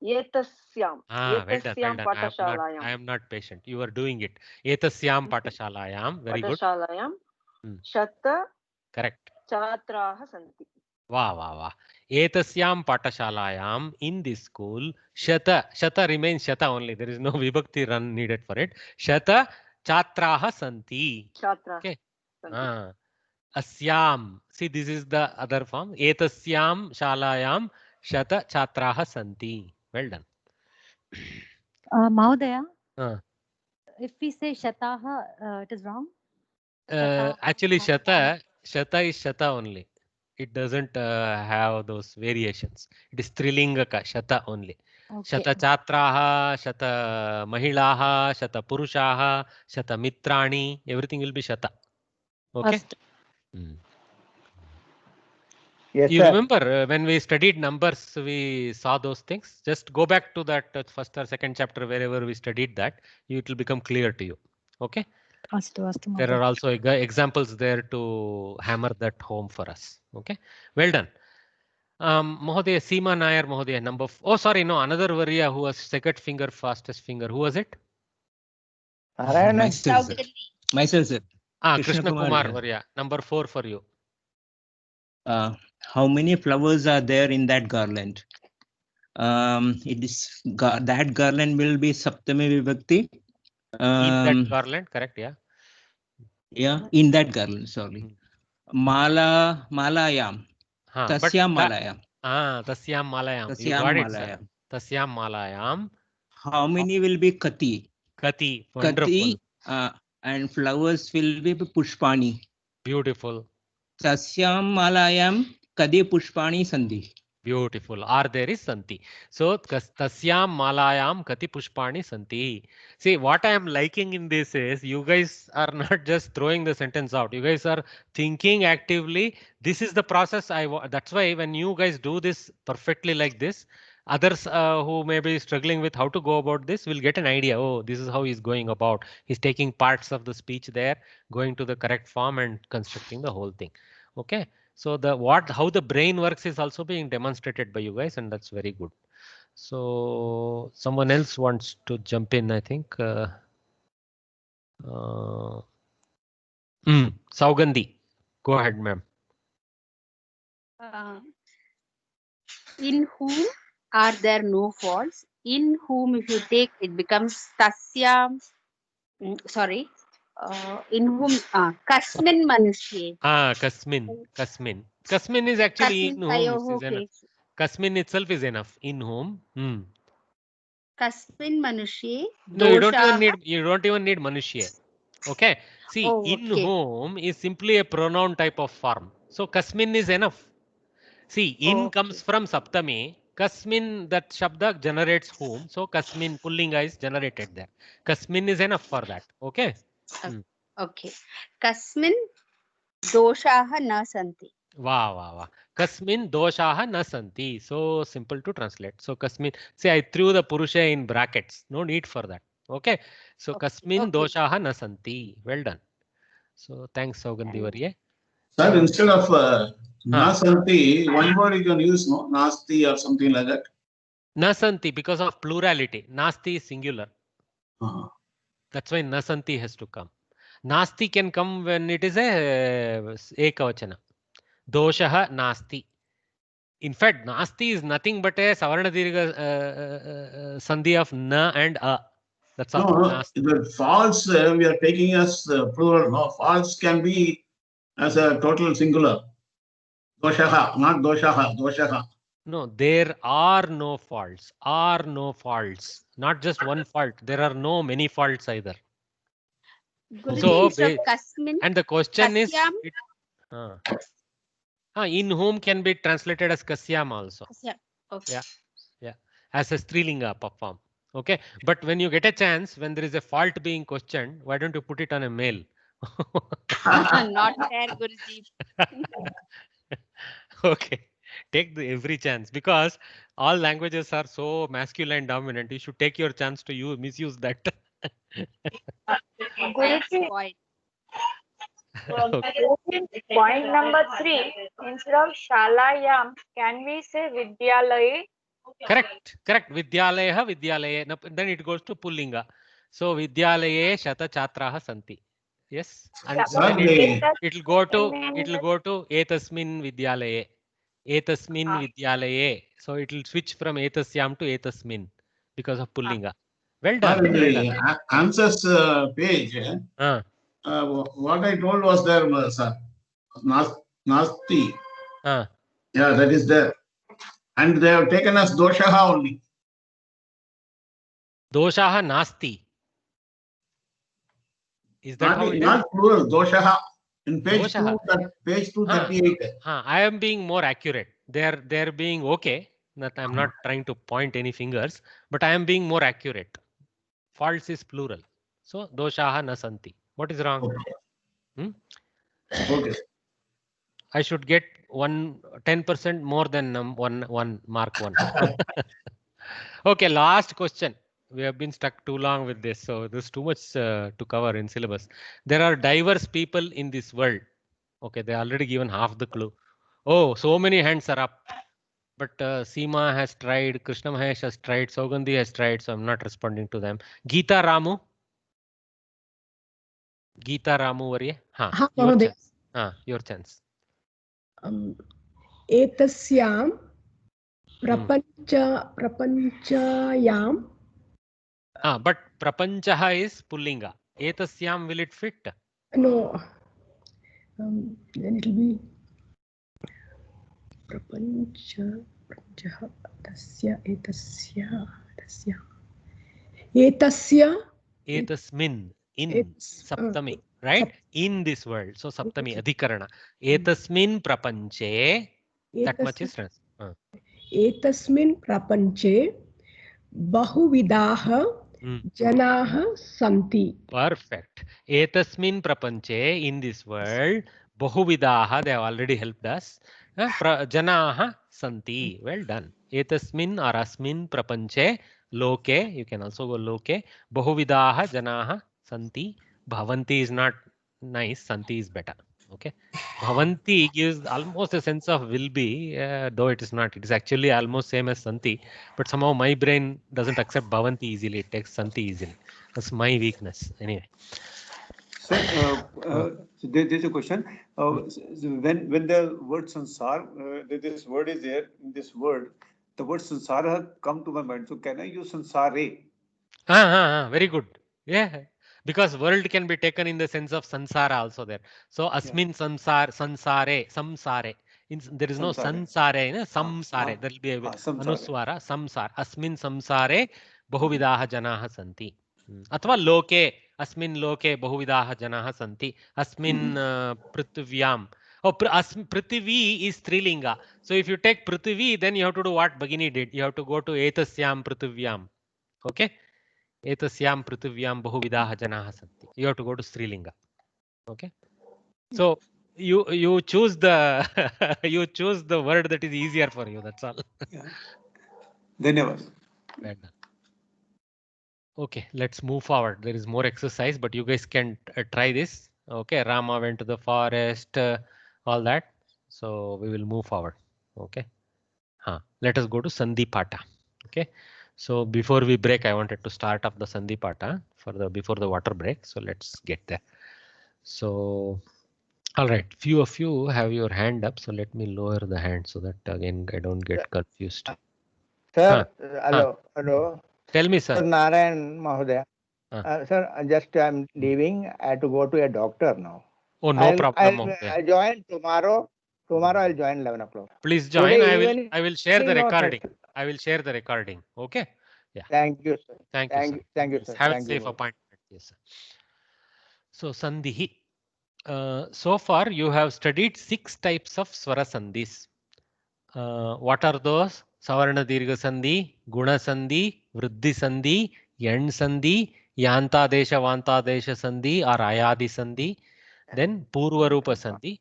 Etasyam. Well done. I am not patient. You are doing it. Etasyam Patashalayam. Very good. Patashalayam. Shata. Correct. Chatraha santi. Wow. Etasyam Patashalayam. In this school, Shata remains Shata only. There is no Vibhakti run needed for it. Shata Chatraha santi. Okay. Asyam. See, this is the other form. Etasyam Shalayam Shata Chatraha santi. Well done. Mahodaya, if we say Shataha, it is wrong? Actually, Shata is Shata only. It doesn't have those variations. It is Trilingaka, Shata only. Okay. Shata Chatraha, Shata Mahilaha, Shata Purushaha, Shata Mitrani, everything will be Shata. Okay? Yes, you sir. remember when we studied numbers, we saw those things. Just go back to that first or second chapter, wherever we studied that, it will become clear to you. Okay? There are also examples there to hammer that home for us. Okay? Well done. Mahodaya, Seema Nair, Mahodaya, number. Another Varya who was second finger, fastest finger. Who was it? Myself, sir. Krishna Kumar Varya, number 4 for you. How many flowers are there in that garland? It is that garland will be Saptami Vibhakti. In that garland, correct? Yeah. Yeah, in that garland. Sorry. Malayam. Tasyam Malayam. Tasyam Malayam. You got it, sir. Tasyam Malayam. How many will be Kati? Kati. Wonderful. Kati, and flowers will be Pushpani. Beautiful. Tasyam Malayam Kadi Pushpani Sandhi. Beautiful. Are there is santi. So tasyam malayam kati pushpani santi. See, what I am liking in this is you guys are not just throwing the sentence out. You guys are thinking actively. This is the process that's why when you guys do this perfectly like this, others who may be struggling with how to go about this will get an idea. Oh, this is how he's going about. He's taking parts of the speech there, going to the correct form and constructing the whole thing. Okay. So how the brain works is also being demonstrated by you guys, and that's very good. So someone else wants to jump in, I think. Saugandhi, go ahead, ma'am. In whom are there no faults? In whom, if you take, it becomes tasyam. Sorry. In whom? Kasmin manushe. Kasmin. Kasmin is actually in whom. Okay. Kasmin itself is enough. In whom. Kasmin manushe. No, you don't even need manushya. Okay. See, in whom is simply a pronoun type of form. So kasmin is enough. See, in comes from saptami. Kasmin, that shabda generates whom. So kasmin, pullinga is generated there. Kasmin is enough for that. Okay. Okay. Kasmin doshaha na santi. Wow. Kasmin doshaha na santi. So simple to translate. So kasmin. See, I threw the purusha in brackets. No need for that. Okay. So kasmin doshaha na santi. Well done. So thanks, Saugandhi Varye. Sir, instead of nasanti, one word you can use, no? Nasti or something like that. Nasanti, because of plurality. Nasti is singular. That's why nasanti has to come. Nasti can come when it is a ekavachana. Doshaha nasti. In fact, nasti is nothing but a savarna dirgha sandhi of na and a. That's all. No, the false we are taking as plural. No, false can be as a total singular. Doshaha, not doshaha, doshaha. No, there are no faults. Are no faults. Not just one fault. There are no many faults either. So, and the question is, in whom can be translated as kasyam also. Okay. Yeah, as a strilinga form. Okay, but when you get a chance, when there is a fault being questioned, why don't you put it on a male? Not fair, Guruji. Okay, take every chance, because all languages are so masculine dominant. You should take your chance to misuse that. Guruji, point number 3, instead of shalayam, can we say vidyalaye? Correct. Vidyalaye. Then it goes to pullinga. So vidyalaye shata chatraha santi. Yes. And it'll go to etasmin vidyalaye. Etasmin vidyalaye. So it'll switch from etasyam to etasmin because of pullinga. Well done. The answers page. What I told was there, sir. Nasti. Yeah, that is there. And they have taken as doshaha only. Doshaha nasti. Is that how it is? Not plural, doshaha. In page 238. I am being more accurate. They're being okay. I'm not trying to point any fingers, but I am being more accurate. Faults is plural. So doshaha nasanti. What is wrong? Okay. I should get 10% more than one mark 1. Okay, last question. We have been stuck too long with this, so there's too much to cover in syllabus. There are diverse people in this world. Okay, they already given half the clue. Oh, so many hands are up. But Seema has tried, Krishna Mahesh has tried, Saugandhi has tried, so I'm not responding to them. Geeta Ramu. Geeta Ramu Varye. Your chance. Etasyam prapanchayam. But prapanchaha is pullinga. Etasyam, will it fit? No. Then it will be prapanchaha tasya etasmin in saptami, right? In this world. So saptami adhikarana. Etasmin prapanche. That much is एतस्मिन् प्रपञ्चे बहुविधाः जनाः सन्ति. Perfect. Etasmin prapanche, in this world, bahuvidaha, they have already helped us. Janaha santi. Well done. Etasmin or asmin prapanche, loke, you can also go loke. Bahuvidaha janaha santi. Bhavanti is not nice, santi is better. Okay. Bhavanti gives almost a sense of will be, though it is not. It is actually almost same as santi. But somehow my brain doesn't accept bhavanti easily. It takes santi easily. That's my weakness. Anyway. Sir, so there's a question. So when the word sansar, this word is there in this word, the word sansara has come to my mind. So can I use sansare? Very good. Yeah. Because world can be taken in the sense of sansara also there. So asmin samsare. There is no sansare, samsare. There will be a anuswara, samsar. Asmin samsare bahuvidaha janaha santi. Athva loke, asmin loke bahuvidaha janaha santi. Asmin prithvyam. Oh, Prithvi is Strilinga. So if you take Prithvi, then you have to do what Bhagini did. You have to go to Etasyam Prithvyam. Okay. Etasyam Prithvyam bahuvidaha janaha santi. You have to go to Strilinga. Okay. So you choose the you choose the word that is easier for you. That's all. Dhanyavad. Well done. Okay, let's move forward. There is more exercise, but you guys can try this. Okay, Rama went to the forest, all that. So we will move forward. Okay. Let us go to Sandhi Pata. Okay. So before we break, I wanted to start off the Sandhi Pata before the water break. So let's get there. So, all right. Few of you have your hand up. So let me lower the hand so that again I don't get confused. Sir, hello. Tell me, sir. Sir Narayan Mahodaya. Sir, just I'm leaving. I have to go to a doctor now. Oh, no problem. I'll join tomorrow. Tomorrow I'll join 11 o'clock. Please join. I will share the recording. I will share the recording. Okay. Yeah. Thank you, sir. Thank you, sir. Have a safe appointment. Yes, sir. So Sandhi. So far you have studied 6 types of Swara Sandhis. What are those? Savarna Dirgha Sandhi, Guna Sandhi, Vriddhi Sandhi, Yan Sandhi, Yantadesha Vantadesha Sandhi or Ayadi Sandhi, then Purva Rupa Sandhi.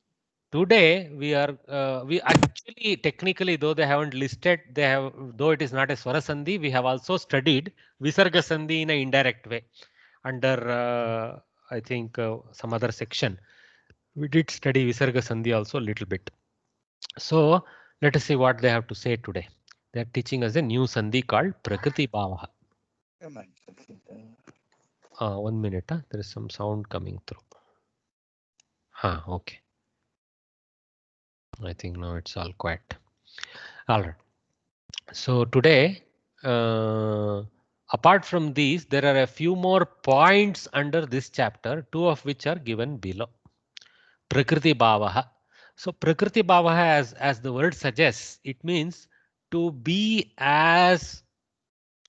Today we actually technically, though they haven't listed, though it is not a Swara Sandhi, we have also studied Visarga Sandhi in an indirect way under I think some other section. We did study Visarga Sandhi also a little bit. So let us see what they have to say today. They are teaching us a new Sandhi called Prakriti Bhavaha. 1 minute. There is some sound coming through. Okay. I think now it's all quiet. All right. So today, apart from these, there are a few more points under this chapter, 2 of which are given below. Prakriti Bhavaha. So Prakriti Bhavaha, as the word suggests, it means to be as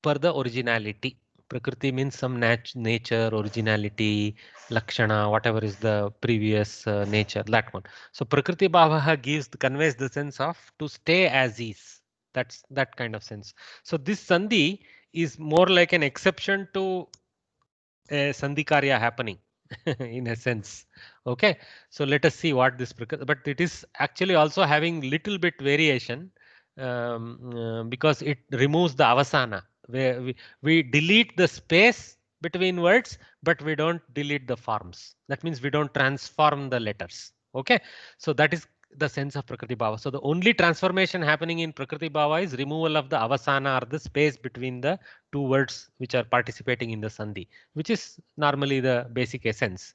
per the originality. Prakriti means some nature, originality, lakshana, whatever is the previous nature, that one. So Prakriti Bhavaha conveys the sense of to stay as is. That's that kind of sense. So this Sandhi is more like an exception to a Sandhi Karya happening in a sense. Okay, so let us see what this, but it is actually also having little bit variation because it removes the avasana. We delete the space between words, but we don't delete the forms. That means we don't transform the letters. Okay, so that is the sense of Prakriti Bhava. So the only transformation happening in Prakriti Bhava is removal of the avasana or the space between the 2 words which are participating in the Sandhi, which is normally the basic essence.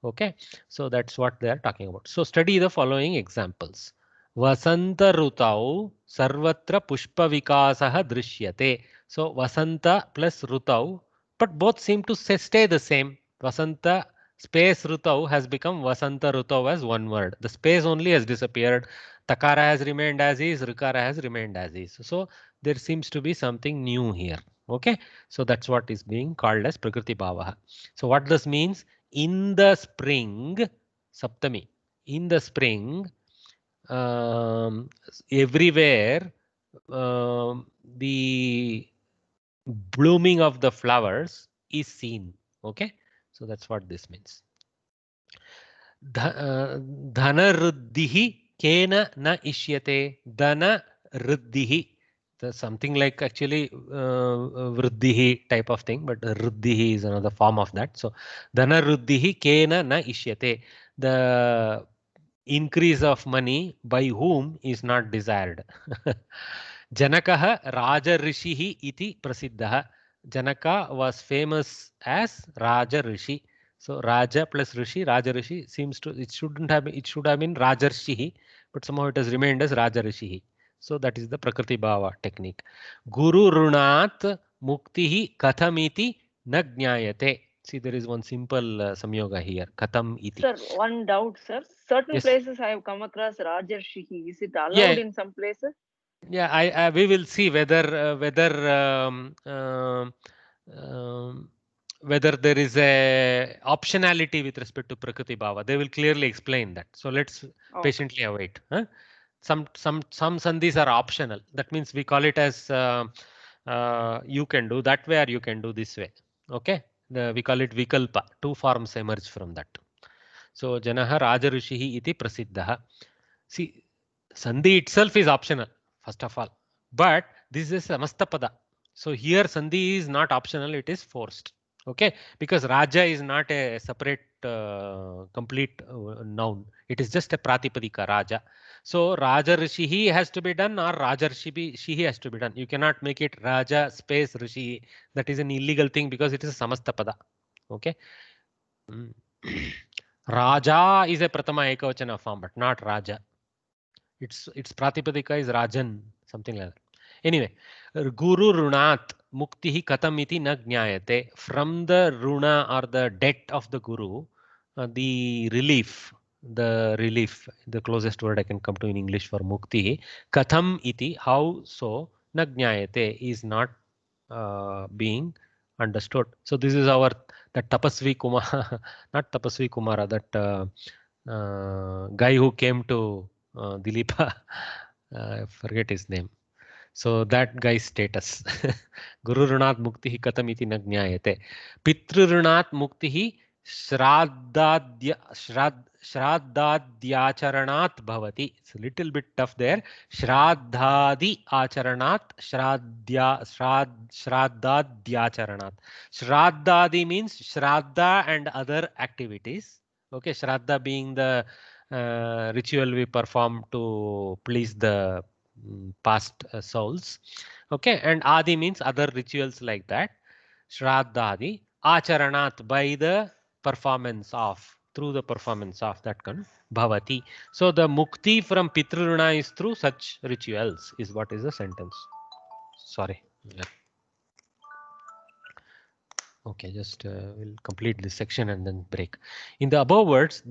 Okay, so that's what they are talking about. So study the following examples. Vasanta Rutau Sarvatra Pushpa Vikasaha Drishyate. So Vasanta plus Rutau, but both seem to stay the same. Vasanta space Rutau has become Vasanta Rutau as one word. The space only has disappeared. Takara has remained as is, Rikara has remained as is. So there seems to be something new here. Okay, so that's what is being called as Prakriti Bhavaha. So what this means? In the spring, Saptami, in the spring, everywhere the blooming of the flowers is seen. Okay, so that's what this means. Dhanaruddihi kena na ishyate. Dana ruddhihi. Something like actually vruddhihi type of thing, but ruddhihi is another form of that. So dhanaruddihi kena na ishyate. The increase of money by whom is not desired. Janakaha Raja Rishihi iti prasiddhaha. Janaka was famous as Raja Rishi. So Raja plus Rishi, Raja Rishi seems to, it should have been Rajarshihi, but somehow it has remained as Raja Rishihi. So that is the Prakriti Bhava technique. Guru Runat Muktihi Kathamiti na Jnayate. See, there is one simple samyoga here. Katham iti. Sir, one doubt, sir. Certain places I have come across Rajarshihi. Is it allowed in some places? Yeah, we will see whether whether there is a optionality with respect to Prakriti Bhava. They will clearly explain that. So let's patiently await. Huh? Some sandhis are optional. That means we call it as you can do that way or you can do this way. Okay, we call it vikalpa. Two forms emerge from that. So Janaha Raja Rishihi iti prasiddhaha. See, sandhi itself is optional, first of all, but this is samastapada. So here sandhi is not optional, it is forced. Okay, because Raja is not a separate complete noun. It is just a pratipadika, Raja. So Raja Rishihi has to be done or Raja Rishihi has to be done. You cannot make it Raja space Rishihi. That is an illegal thing because it is a samastapada. Okay. Raja is a pratama ekavachana form, but not Raja. Its pratipadika is Rajan, something like that. Anyway, Guru Runat Muktihi Katamiti na Jnayate. From the Runa or the debt of the Guru, the relief, the closest word I can come to in English for Muktihi, Katham iti, how so, na Jnayate is not being understood. So this is our, that Tapasvi Kumara, not Tapasvi Kumara, that guy who came to Dilipa, I forget his name. So that guy's status. Guru Runat Muktihi Katamiti na Jnayate. Pitru Runat Muktihi Shraddadhyacharanat Bhavati. It's a little bit tough there. Shraddhadi Acharanat Shraddadhyacharanat. Shraddadi means Shraddha and other activities. Okay, Shraddha being the ritual we perform to please the past souls. Okay, and Adi means other rituals like that. Shraddhadi Acharanat, by the performance of, through the performance of that kind Bhavati. So the mukti from Pitruruna is through such rituals, is what is the sentence. Sorry. Yeah. Okay, just we'll complete this section and then break. In the above words,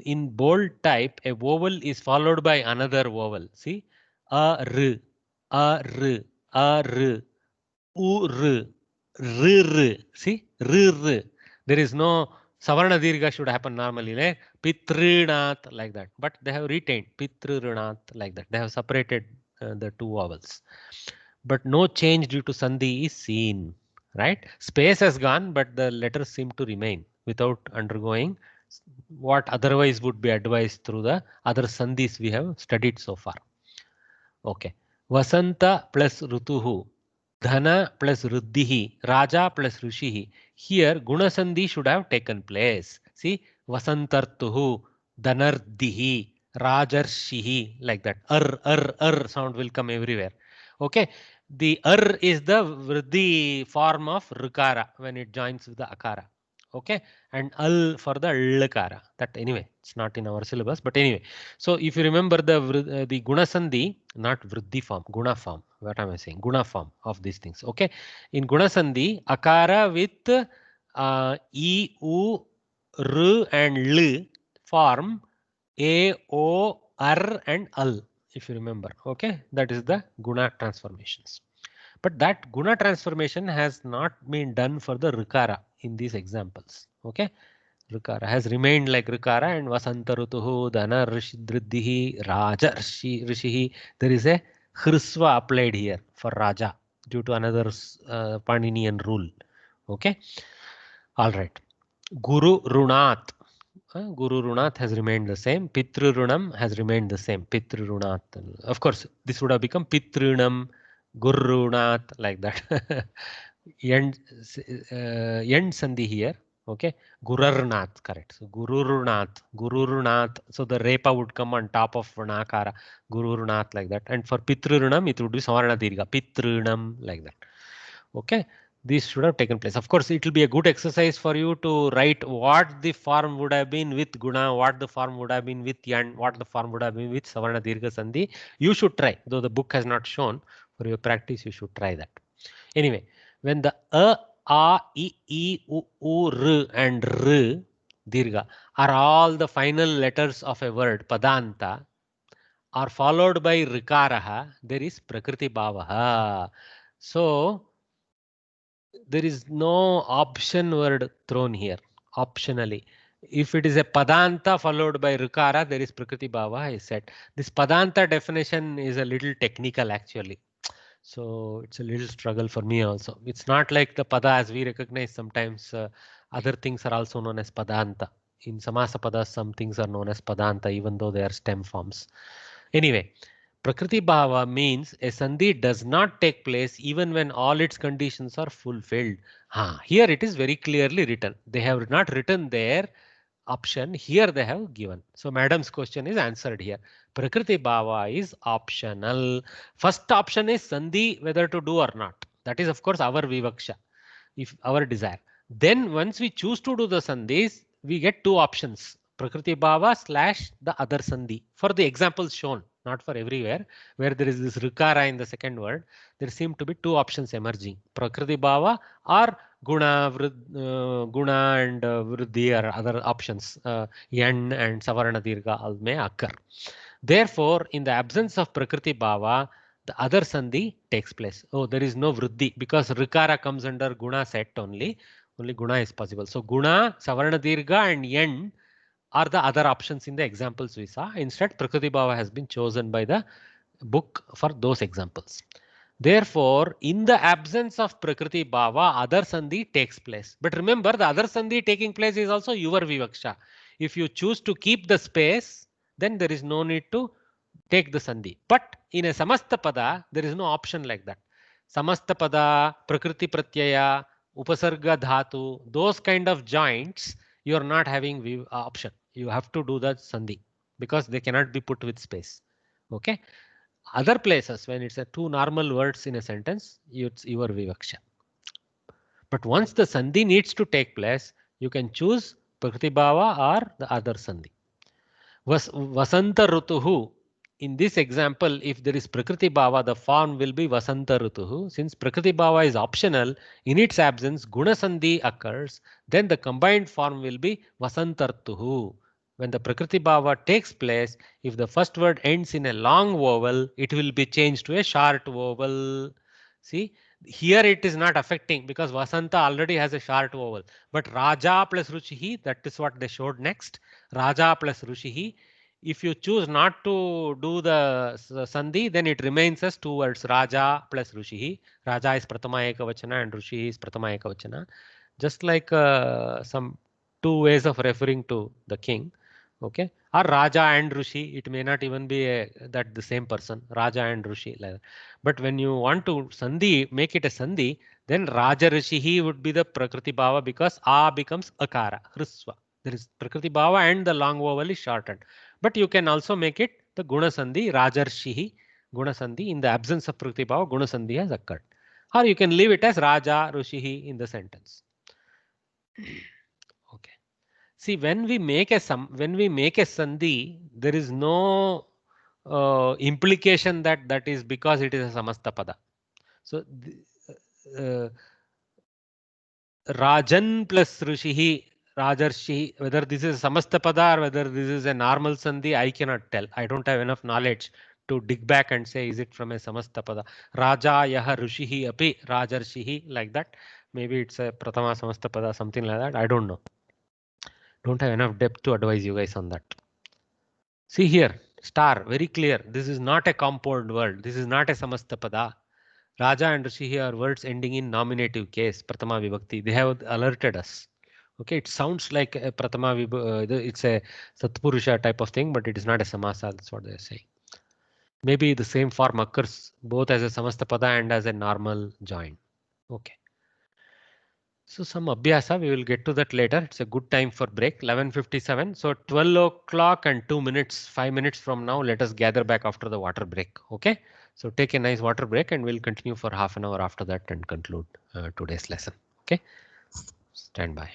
in bold type, a vowel is followed by another vowel. See, a r, a r, a r, u r, r. See, r. There is no Savarna Dirgha should happen normally, like Pitrinath, like that. But they have retained Pitrinath like that. They have separated the two vowels. But no change due to Sandhi is seen. Right? Space has gone, but the letters seem to remain without undergoing what otherwise would be advised through the other sandhis we have studied so far. Okay. Vasanta plus Rutuhu, Dhana plus Ruddhihi, Raja plus Rishihi. Here, Gunasandhi should have taken place. See, Vasantartuhu, Dhanardhihi, Rajarshihi, like that. Sound will come everywhere. Okay. The is the vriddhi form of Rukara when it joins with the Akara. Okay. And al for the Lakara. That anyway, it's not in our syllabus, but anyway. So if you remember the Gunasandhi, not vriddhi form, Guna form. What am I saying? Guna form of these things. Okay. In Gunasandhi, Akara with E, U, R and L form A, O, R and Al. If you remember, okay, that is the Guna transformations. But that Guna transformation has not been done for the Rikara in these examples. Okay, Rikara has remained like Rikara and Vasantarutuhu, Dhana Rishihi, Raja Rishihi. There is a Hrisva applied here for Raja due to another Paninian rule. Okay. All right. Guru Runat. Guru Runat has remained the same. Pitru Runam has remained the same. Pitru Runat. Of course, this would have become Pitrunam, Guru Runat, like that. End Sandhi here. Okay. Gurarnath, correct. So Gururunath, Gururunath. So the repa would come on top of Vanakara. Gururunath, like that. And for Pitrunam, it would be Savarna Dirgha. Pitrunam, like that. Okay. This should have taken place. Of course, it will be a good exercise for you to write what the form would have been with Guna, what the form would have been with Yan, what the form would have been with Savarna Dirgha Sandhi. You should try. Though the book has not shown, for your practice, you should try that. Anyway, when the A, I, U, R and R, Dirgha, are all the final letters of a word, Padanta, are followed by Rikaraha, there is Prakriti Bhavaha. So, there is no option word thrown here, optionally. If it is a Padanta followed by Rikara, there is Prakriti Bhava, I said. This Padanta definition is a little technical actually. So it's a little struggle for me also. It's not like the Pada as we recognize sometimes other things are also known as Padanta. In Samasa Pada, some things are known as Padanta even though they are stem forms. Anyway, Prakriti Bhava means a Sandhi does not take place even when all its conditions are fulfilled. Here it is very clearly written. They have not written their option. Here they have given. So madam's question is answered here. Prakriti Bhava is optional. First option is Sandhi whether to do or not. That is of course our Vivaksha, if our desire. Then once we choose to do the Sandhis, we get two options. Prakriti Bhava / the other Sandhi. For the examples shown, not for everywhere, where there is this Rikara in the second word, there seem to be two options emerging. Prakriti Bhava or Guna, Guna and Vriddhi or other options. Yan and Savarna Dirgha all may occur. Therefore, in the absence of Prakriti Bhava, the other Sandhi takes place. Oh, there is no Vriddhi because Rikara comes under Guna set only. Only Guna is possible. So Guna, Savarna Dirgha and Yan are the other options in the examples we saw. Instead, Prakriti Bhava has been chosen by the book for those examples. Therefore, in the absence of Prakriti Bhava, other Sandhi takes place. But remember, the other Sandhi taking place is also your Vivaksha. If you choose to keep the space, then there is no need to take the Sandhi. But in a Samasta Pada, there is no option like that. Samasta Pada, Prakriti Pratyaya, Upasarga Dhatu, those kind of joints, you are not having option. You have to do the Sandhi because they cannot be put with space. Okay. Other places, when it's a two normal words in a sentence, it's your Vivaksha. But once the Sandhi needs to take place, you can choose Prakriti Bhava or the other Sandhi. Vasanta Rutuhu. In this example, if there is Prakriti Bhava, the form will be Vasanta Rutuhu. Since Prakriti Bhava is optional, in its absence, Guna Sandhi occurs, then the combined form will be Vasantartuhu. When the Prakriti Bhava takes place, if the first word ends in a long vowel, it will be changed to a short vowel. See, here it is not affecting because Vasanta already has a short vowel. But Raja plus Ruchihi, that is what they showed next. Raja plus Rushihi. If you choose not to do the Sandhi, then it remains as two words, Raja plus Rushihi. Raja is Pratama Ekavachana and Rushihi is Pratama Ekavachana. Just like some two ways of referring to the king. Okay, or Raja and Rushi, it may not even be that the same person, Raja and Rushi. But when you want to Sandhi, make it a Sandhi, then Raja Rishihi would be the Prakriti Bhava because A becomes Akara, Hrisva. There is Prakriti Bhava and the long vowel is shortened. But you can also make it the Guna Sandhi, Raja Rishihi, Guna Sandhi. In the absence of Prakriti Bhava, Guna Sandhi has occurred. Or you can leave it as Raja Rishihi in the sentence. Okay. See, when we make a Sandhi, there is no implication that is because it is a Samasta Pada. So Rajan plus Rishihi, Rajarshi, whether this is Samasta Pada or whether this is a normal Sandhi, I cannot tell. I don't have enough knowledge to dig back and say, is it from a Samasta Pada? Raja Yaha Rishihi Api Rajarshihi, like that. Maybe it's a Pratama Samasta Pada, something like that. I don't know. Don't have enough depth to advise you guys on that. See here, Star, very clear. This is not a compound word. This is not a Samastapada. Raja and Rishi are words ending in nominative case, Pratama Vibhakti. They have alerted us. Okay, it sounds like a Pratama it's a Satpurusha type of thing, but it is not a Samasa. That's what they are saying. Maybe the same form occurs both as a Samastapada and as a normal join. Okay. So some Abhyasa, we will get to that later. It's a good time for break, 11:57. So 12 o'clock and 2 minutes, 5 minutes from now, let us gather back after the water break. Okay. So take a nice water break and we'll continue for half an hour after that and conclude today's lesson. Okay. Stand by.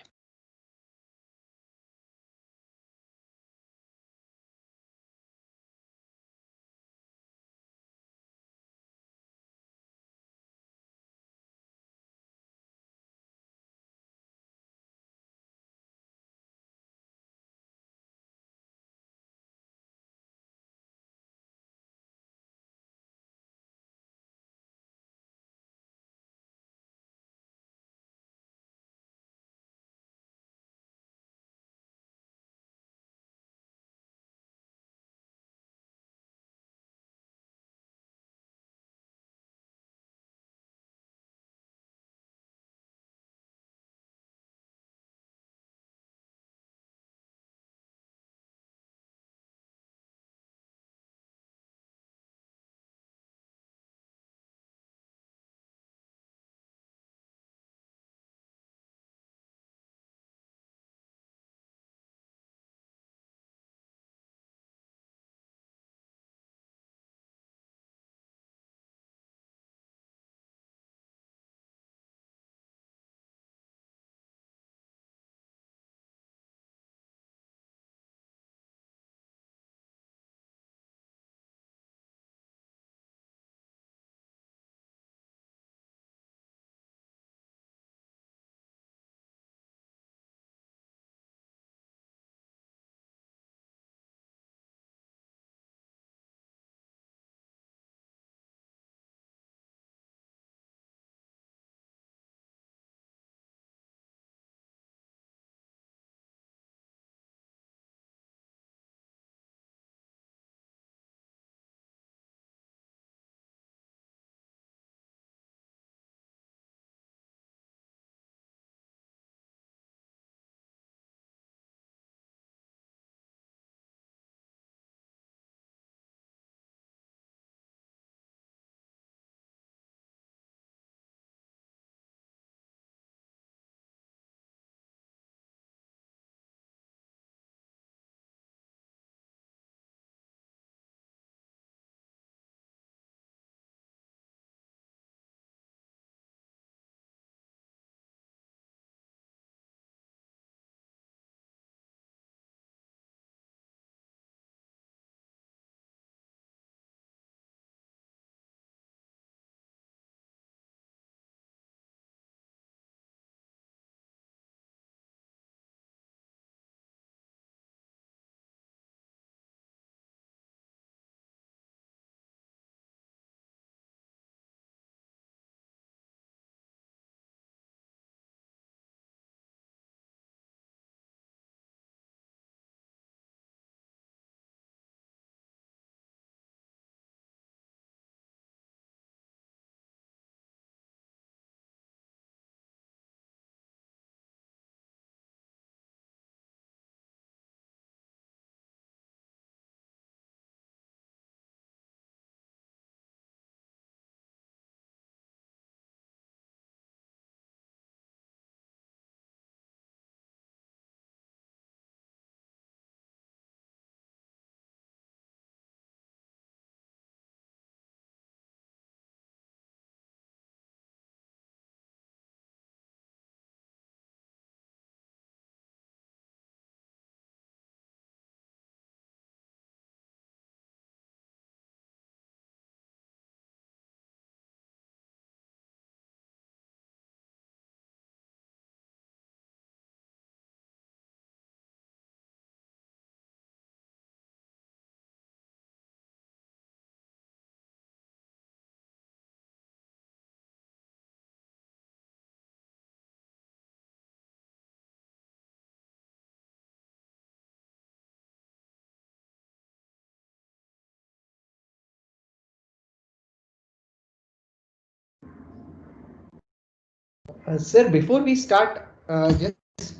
Sir, before we start,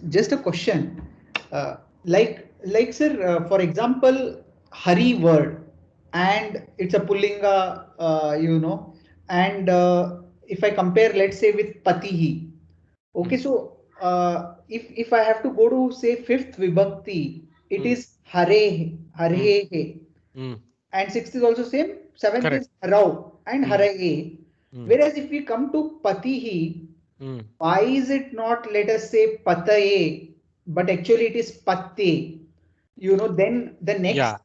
just a question. Like sir, for example, Hari word, and it's a Pullinga, and if I compare, let's say, with Patihi. Okay, so if I have to go to say fifth Vibhakti, it is Hare, and sixth is also same. Seventh Correct. is Harau and Hare. Mm. Whereas if we come to Patihi, why is it not, let us say, Pataye, but actually it is Patte? Then the next. Yeah,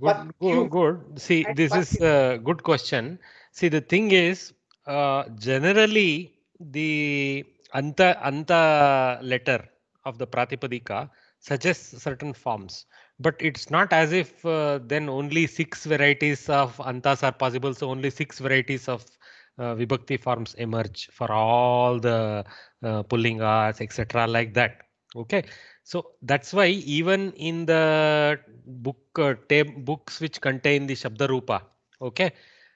good. See, this is a good question. See, the thing is, generally the anta letter of the Pratipadika suggests certain forms, but it's not as if then only 6 varieties of antas are possible. So only 6 varieties of vibhakti forms emerge for all the pullingas, etc., like that. Okay, so that's why even in the books which contain the Shabda Rupa, okay,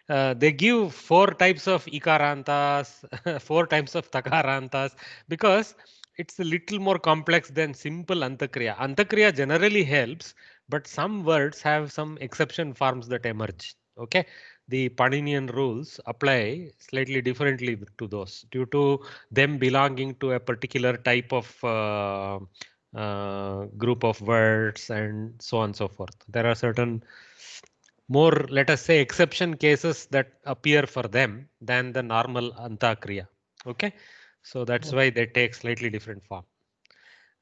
they give 4 types of ikarantas, 4 types of takarantas, because it's a little more complex than simple antakriya. Antakriya generally helps, but some words have some exception forms that emerge. Okay, the Paninian rules apply slightly differently to those due to them belonging to a particular type of group of words and so on and so forth. There are certain more, let us say, exception cases that appear for them than the normal antakriya. Okay, so that's why they take slightly different form.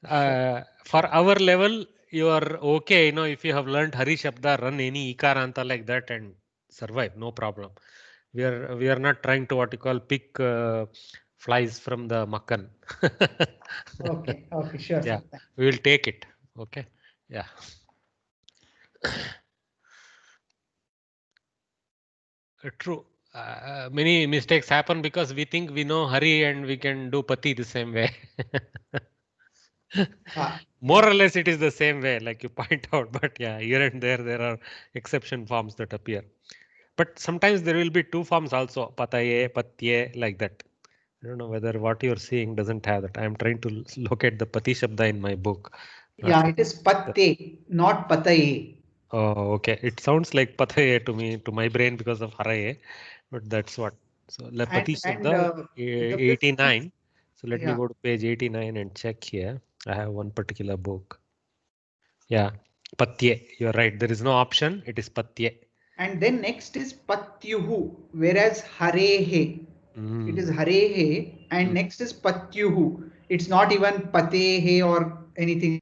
For our level, you are okay. If you have learned Hari Shabda, run any Ikaranta like that and survive, no problem. We are not trying to what you call pick flies from the makan. Okay, sure. Yeah, we will take it. Okay, yeah. True. Many mistakes happen because we think we know Hari and we can do Pati the same way. More or less it is the same way, like you point out, but yeah, here and there are exception forms that appear. But sometimes there will be 2 forms also, Pataye, Patye, like that. I don't know whether what you're seeing doesn't have that. I'm trying to locate the Pati Shabda in my book. Yeah, it is Patte, not Pataye. Oh, okay. It sounds like Pataye to me, to my brain, because of Haraye, but that's what. So, Pati Shabda 89. So, let me go to page 89 and check here. I have one particular book. Yeah, Patye. You're right. There is no option. It is Patye. And then next is Patyuhu, whereas Harehe. It is Harehe, and next is Patyuhu. It's not even Patehe or anything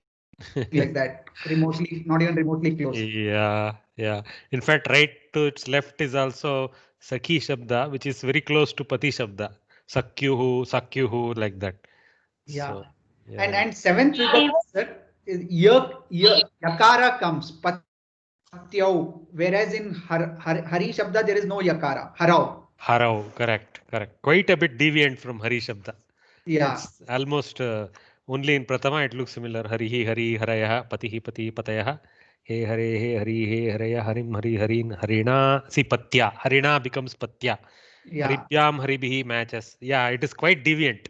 like that. Not even remotely close. Yeah. In fact, right to its left is also Sakhi Shabda, which is very close to Pati Shabda. Sakyuhu, like that. Yeah. So, And seventh Vibhakti, sir, is Yakara comes, Patyau, whereas in Hari Shabda there is no Yakara, Harau. Correct. Quite a bit deviant from Hari Shabda. Yeah. It's almost only in Pratama it looks similar. Harihi, Hari, Harayah, Patihi, Pati, Patayah. He Hare, He Hari, He Haraya, Harim, Hari, Harin, Harina. See, Patya. Harina becomes Patya. Yeah. Haribhyam, Haribihi matches. Yeah, it is quite deviant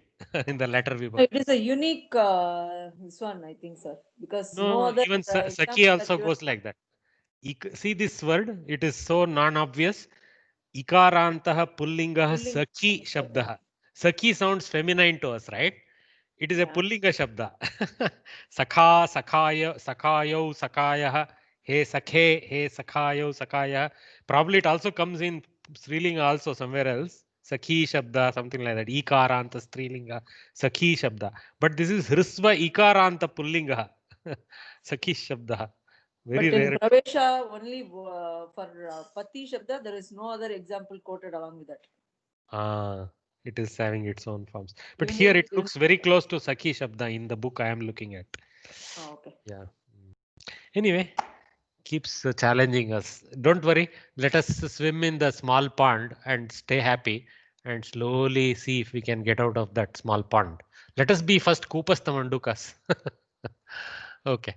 in the latter Vibhakti. It is a unique this one, I think, sir, because no other. Even Sakhi also goes like that. See this word, it is so non-obvious. Ikarantaha pullingaha Sakhi Shabdaha. Sakhi sounds feminine to us, right? It is a Pullinga Shabda. Sakha, Sakhaya, Sakhayo, Sakhayah, He Sakhe, He Sakhayo, Sakhayah. Probably it also comes in Strilinga also somewhere else. Sakhi Shabda, something like that. Ikaranta Strilinga, Sakhi Shabda. But this is Hrisva Ikaranta Pullinga. Sakhi Shabda. Very but in rare. Pravesha, only for Pati Shabda, there is no other example quoted along with that. It is having its own forms. But here it looks very close to Sakhi Shabda in the book I am looking at. Oh, okay. Yeah. Anyway, keeps challenging us. Don't worry. Let us swim in the small pond and stay happy and slowly see if we can get out of that small pond. Let us be first Kupas Tamandukas. Okay.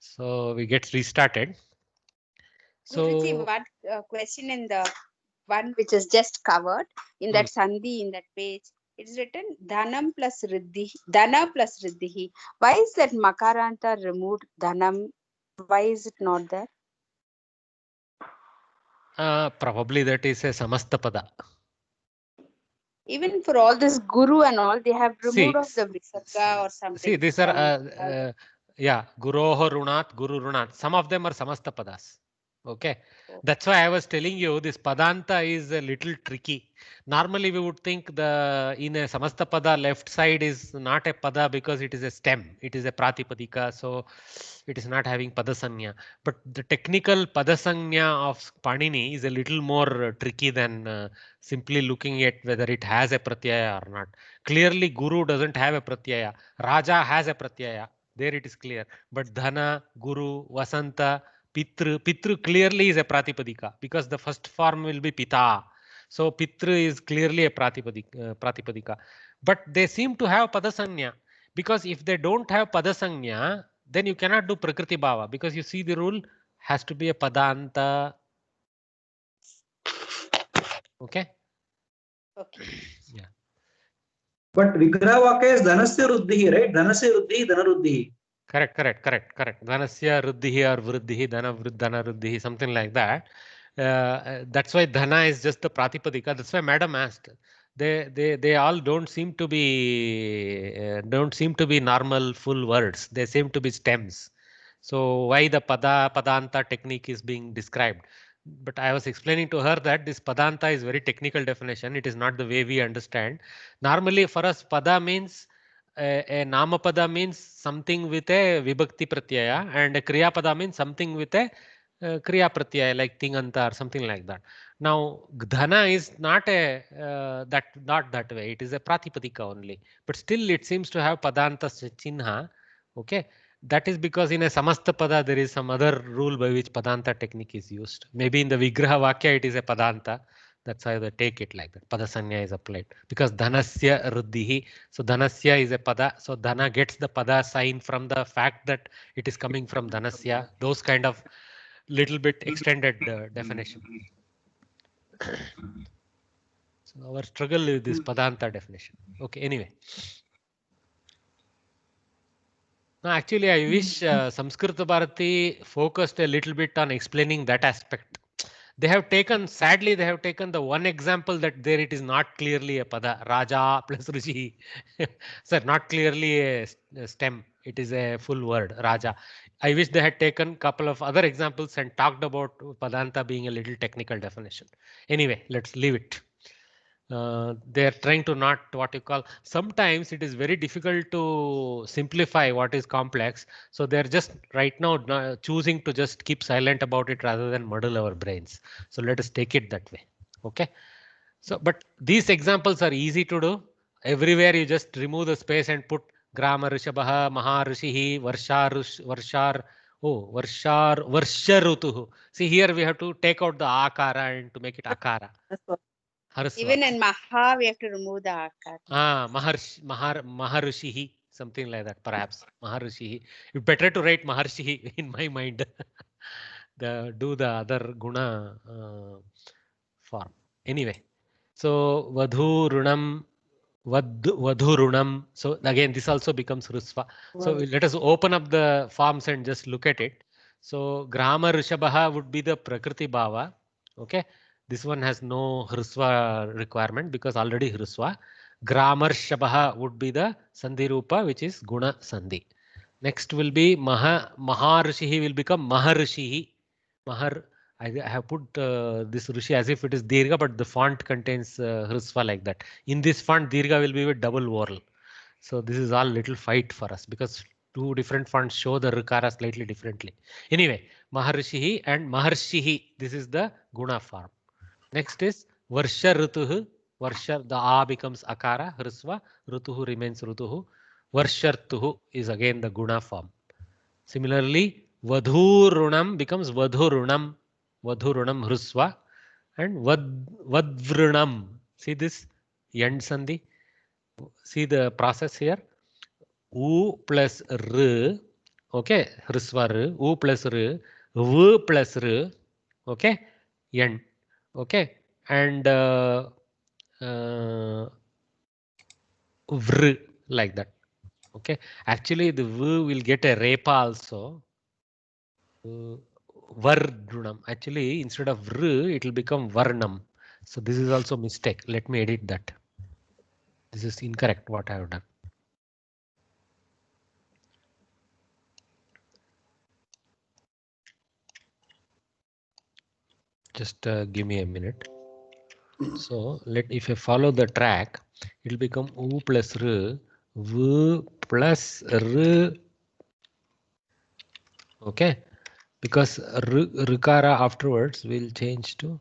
So we get restarted. Guruji, one question in the one which is just covered in that Sandhi in that page It's written dhanam plus riddhi, dhana plus riddhi. Why is that makaranta removed? Dhanam. Why is it not there? Probably that is a samastapada. Even for all this guru and all, they have removed off the visarga or something. See, these are yeah, guroho runat, guru runat. Some of them are samastapadas. Okay, that's why I was telling you this padanta is a little tricky. Normally we would think in a samastapada left side is not a pada because it is a stem, it is a pratipadika, so it is not having padasanya. But the technical padasanya of Panini is a little more tricky than simply looking at whether it has a pratyaya or not. Clearly guru doesn't have a pratyaya, raja has a pratyaya, there it is clear, but dhana, guru, vasanta, Pitru clearly is a pratipadika because the first form will be pita. So Pitru is clearly a pratipadika. But they seem to have padasanya because if they don't have padasanya, then you cannot do prakriti bhava because you see the rule has to be a padanta. Okay. Okay. Yeah. But Vigraha Vakya is Dhanasya Ruddhihi, right? Dhanasya Ruddhihi, Dhana Ruddhihi. Correct. Dhanasya ruddhihi or vruddhihi, dhana ruddhihi, something like that. That's why dhana is just the pratipadika. That's why madam asked. They all don't seem to be normal full words. They seem to be stems. So why the padanta technique is being described? But I was explaining to her that this padanta is very technical definition. It is not the way we understand. Normally for us pada means a namapada means something with a vibhakti pratyaya and a kriya pada means something with a kriya pratyaya like tinganta or something like that. Now dhana is not that way. It is a pratipadika only, but still it seems to have padanta chinha. Okay, that is because in a samasta pada there is some other rule by which padanta technique is used. Maybe in the vigraha vakya it is a padanta. That's why they take it like that. Padasanya is applied because dhanasya ruddhihi. So dhanasya is a pada. So dhana gets the pada sign from the fact that it is coming from dhanasya. Those kind of little bit extended definition. So our struggle with this padanta definition. Okay, anyway. No, actually, I wish Samskrita Bharati focused a little bit on explaining that aspect. They have taken, sadly, they have taken the one example that there it is not clearly a pada, Raja plus Rishi. Sir, not clearly a stem. It is a full word, Raja. I wish they had taken a couple of other examples and talked about Padanta being a little technical definition. Anyway, let's leave it. They are trying to not what you call, sometimes it is very difficult to simplify what is complex. So they're just right now choosing to just keep silent about it rather than muddle our brains. So let us take it that way. Okay. So, but these examples are easy to do. Everywhere you just remove the space and put Grama Rishabha, Maharishihi, Varshar, Varsharutuhu. See, here we have to take out the Akara and to make it Akara. Even in Maha, we have to remove the Akara. Maharishihi, something like that, perhaps. Maharishihi. It's better to write Maharshihi in my mind. Do the other guna form. Anyway, so Vadhu Runam, Vadhu Runam. So again, this also becomes Rusva. So let us open up the forms and just look at it. So Grama Rishabha would be the Prakriti Bhava. Okay. This one has no Hrisva requirement because already Hrisva. Grammar Shabaha would be the Sandhi Rupa, which is Guna Sandhi. Next will be Maharishihi will become Maharishihi. I have put this Rishi as if it is Dirgha, but the font contains Hrisva like that. In this font, Dirgha will be with double vowel. So this is all little fight for us because two different fonts show the Rikara slightly differently. Anyway, Maharishihi and Maharshihi. This is the Guna form. Next is Varsha Rutuhu. Varsha, the A becomes Akara, Hrisva. Rutuhu remains Rutuhu. Varshartuhu is again the Guna form. Similarly, Vadhurunam becomes Vadhurunam. Vadhurunam Hrisva. And Vadvrunam. See this Yand Sandhi? See the process here. U plus R. Okay, Hrisva R. U plus R. V plus R. Okay, Yand. Okay, and vr, like that. Okay, actually the v will get a repa also. Vardunam. Actually, instead of vr, it will become varnam. So this is also mistake. Let me edit that. This is incorrect what I have done. Just give me a minute. So if I follow the track, it will become u plus r, v plus r. Okay, because rikara afterwards will change to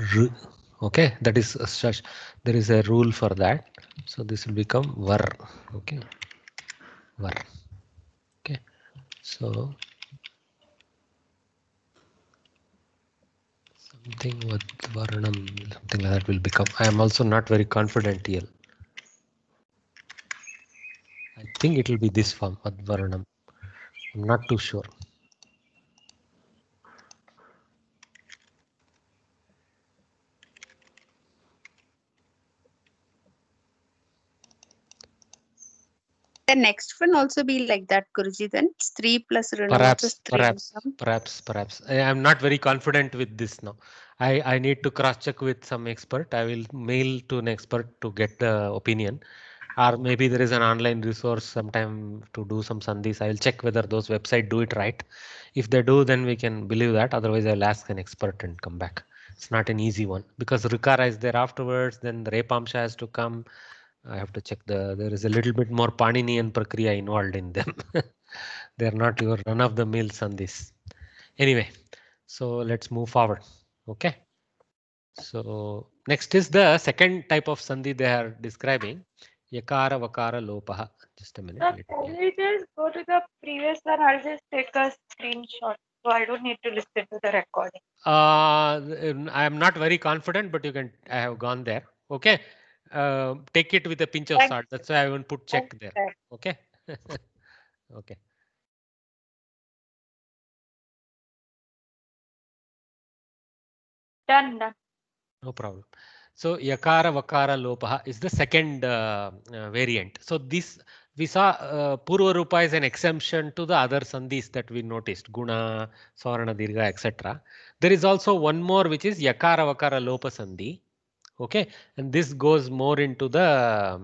r. Okay, that is such. There is a rule for that. So this will become var. Okay, var. Okay, so something with varnam, something like that will become. I am also not very confident here. I think it will be this form, Advaranam. I'm not too sure. The next one also be like that, Guruji. Then it's 3 plus Rinam. Perhaps. I'm not very confident with this now. I need to cross check with some expert. I will mail to an expert to get the opinion. Or maybe there is an online resource sometime to do some sandhis. I will check whether those websites do it right. If they do, then we can believe that. Otherwise, I'll ask an expert and come back. It's not an easy one because Rikara is there afterwards. Then the Repamsha has to come. I have to check there is a little bit more Paninian Prakriya involved in them. They are not your run of the mill sandhis. Anyway, so let's move forward. Okay. So next is the second type of sandhi they are describing. Yakara Vakara Lopaha. Just a minute. Can we just go to the previous one? I'll just take a screenshot. So I don't need to listen to the recording. I am not very confident, but you can. I have gone there. Okay. Take it with a pinch of salt. That's why I won't put check there. Okay. Okay. Done. No problem. So yakara vakara lopaha is the second variant. So this we saw purva rupa is an exemption to the other sandhis that we noticed, guna, savarna dirgha, etc. There is also one more which is yakara vakara lopa sandhi. Okay, and this goes more into the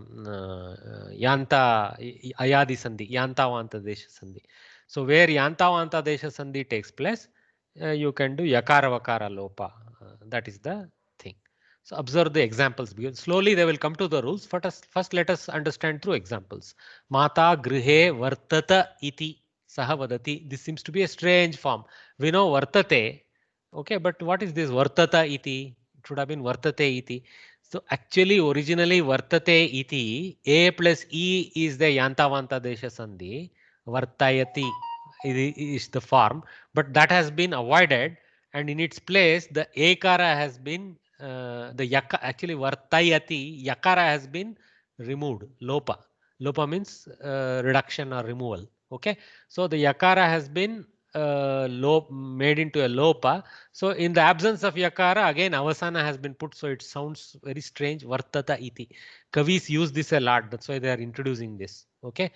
yanta ayadi sandhi, yanta vanta desha sandhi. So where yanta vanta desha sandhi takes place, you can do yakara vakara lopa. That is the thing. So observe the examples because slowly they will come to the rules. First let us understand through examples. Mata grihe vartata iti saha vadati. This seems to be a strange form. We know vartate. Okay, but what is this vartata iti? It should have been vartate iti. So actually originally vartate iti, a plus e is the yantavanta desha sandhi. Vartayati is the form, but that has been avoided, and in its place the ekara has been the yaka, actually vartayati yakara has been removed. Lopa means reduction or removal. Okay, so the yakara has been made into a lopa. So in the absence of yakara, again avasana has been put, so it sounds very strange. Vartata iti. Kavis use this a lot, that's why they are introducing this. Okay,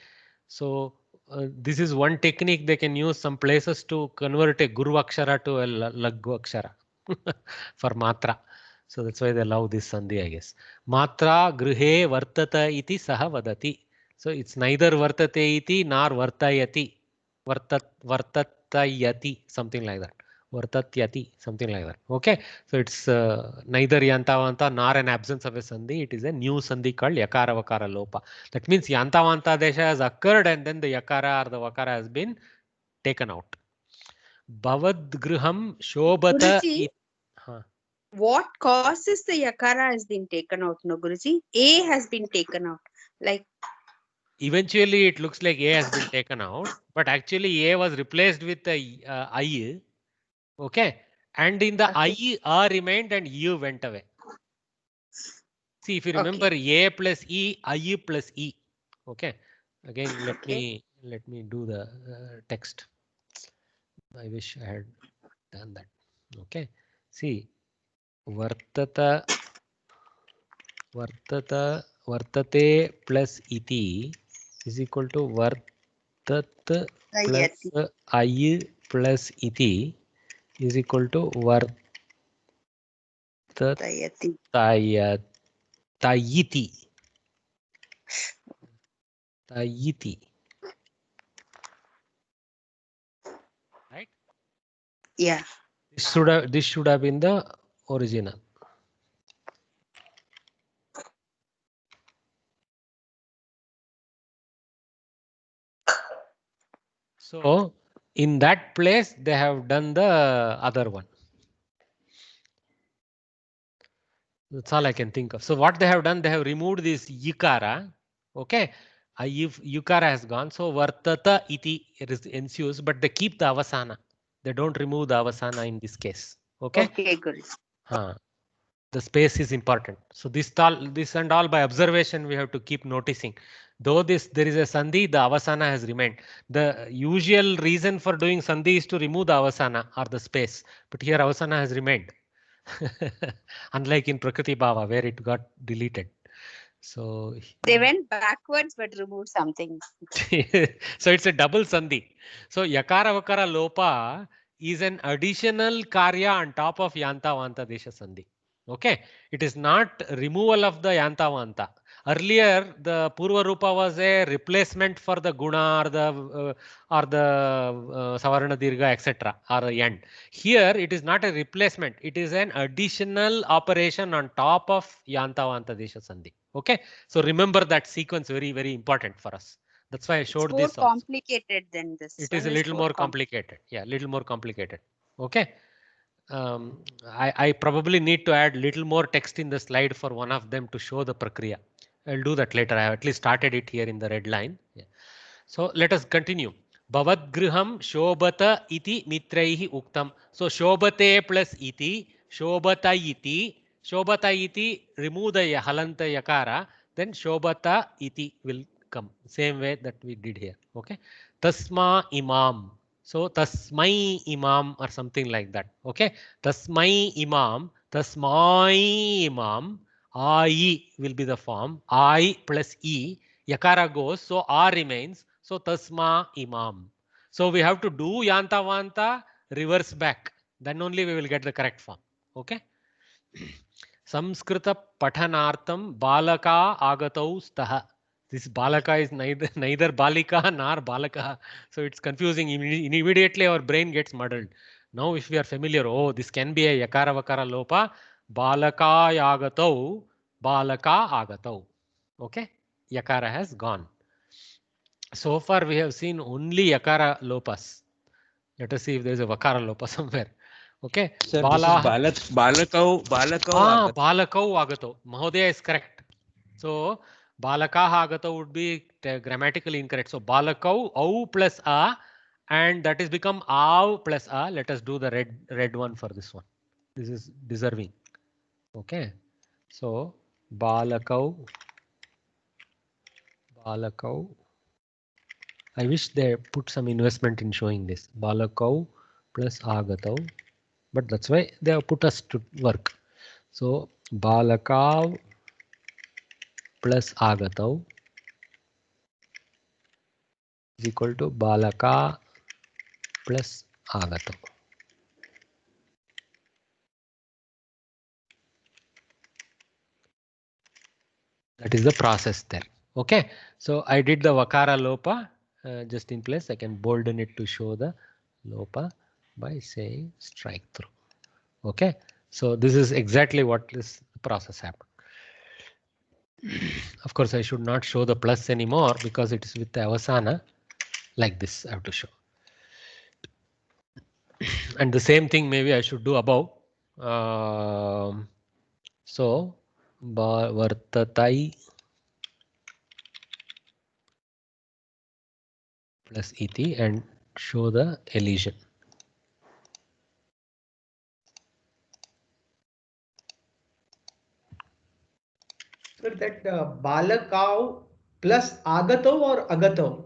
so this is one technique they can use some places to convert a guru akshara to a laghu akshara for matra. So that's why they love this sandhi, I guess. Matra grihe vartata iti saha vadati. So it's neither vartate iti nor vartayati. Vartatayati, something like that. Vartatyati, something like that. Okay, so it's neither yantavanta nor an absence of a sandhi. It is a new sandhi called yakara vakara lopa. That means yantavanta desha has occurred and then the yakara or the vakara has been taken out. Bavad griham shobhata. What causes the yakara has been taken out, no Guruji? A has been taken out. Like eventually it looks like A has been taken out, but actually A was replaced with the I. Okay, and in the I remained and U went away. See, if you remember A plus E, I plus E. Okay, again let me do the text. I wish I had done that. Okay, See, vartate plus iti is equal to vartat plus I plus iti is equal to vartatayati. Right? Yeah. This should have been the original. So in that place they have done the other one. That's all I can think of. So what they have done, they have removed this yikara. Okay. If yukara has gone, so vartata iti ensues, but they keep the avasana. They don't remove the avasana in this case. Okay. Okay, good. The space is important. So this and all by observation we have to keep noticing. Though there is a sandhi, the avasana has remained. The usual reason for doing sandhi is to remove the avasana or the space, but here avasana has remained. Unlike in Prakriti Bhava where it got deleted. So they went backwards but removed something. So it's a double sandhi. So yakara vakara lopa is an additional karya on top of yanta vanta desha sandhi. Okay, it is not removal of the yanta vanta. Earlier the purva rupa was a replacement for the guna or the savarna dirgha etc. or the end. Here it is not a replacement, it is an additional operation on top of yanta vanta desha sandhi. Okay, so remember that sequence, very very important for us. That's why I showed this. It's more complicated than this. It is a little more complicated. Yeah, little more complicated. Okay. I probably need to add little more text in the slide for one of them to show the prakriya. I'll do that later. I have at least started it here in the red line. Yeah. So let us continue. Bhavat griham shobata iti mitraihi uktam. So shobate plus iti, shobata iti. Shobata iti, remove the halanta yakara, then shobata iti will come. Same way that we did here. Okay. Tasma imam. So tasmai imam or something like that. Okay. Tasmai imam, tasmai imam. I will be the form. I plus E. Yakara goes. So R remains. So tasma imam. So we have to do yanta vanta, reverse back. Then only we will get the correct form. Okay. Samskrita pathanartam balaka agatau staha. This balaka is neither balika nor balaka. So it's confusing. Immediately our brain gets muddled. Now if we are familiar, oh, this can be a yakara vakara lopa. Balaka agatau, balaka agatau. Okay. Yakara has gone. So far we have seen only yakara lopas. Let us see if there is a vakara lopa somewhere. Okay. Sir, this is balakau agato. Mahodaya is correct. So balakaha agato would be grammatically incorrect. So balakau au plus a, and that is become av plus a. Let us do the red one for this one. This is deserving. Okay. So balakau. I wish they put some investment in showing this. Balakau plus agatau. But that's why they have put us to work. So balakav plus agatau is equal to balaka plus agatau. That is the process there. Okay. So I did the vakara lopa just in place. I can bolden it to show the lopa by saying strike through. Okay. So this is exactly what this process happened. Of course, I should not show the plus anymore because it is with the avasana. Like this I have to show. And the same thing maybe I should do above. So vartatai plus iti and show the elision. So that balakau plus agato or agato?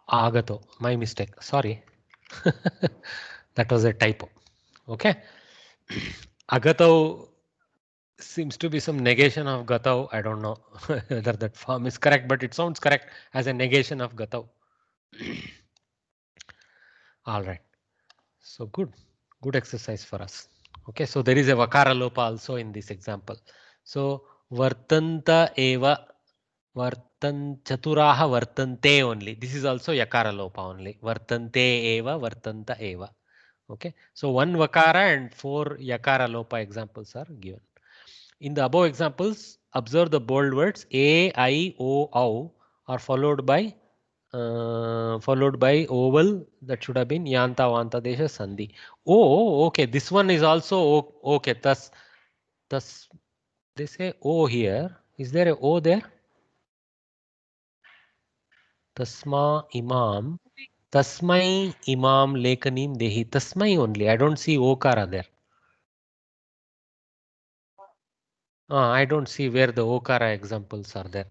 Agato. My mistake. Sorry. That was a typo. Okay. Agatau seems to be some negation of gatau. I don't know whether that form is correct, but it sounds correct as a negation of gatau. All right. So good exercise for us. Okay, so there is a vakara lopa also in this example. So vartanta eva, chaturaha vartante only. This is also yakara lopa only. Vartante eva, vartanta eva. Okay, so 1 vakara and 4 yakara lopa examples are given. In the above examples, observe the bold words a, I, o, au are followed by oval. That should have been yanta vanta desha sandhi. Oh, okay. This one is also okay. Thus, they say O here. Is there a O there? Tasma imam. Tasmai imam lekanim dehi. Tasmai only. I don't see okara there. I don't see where the okara examples are there.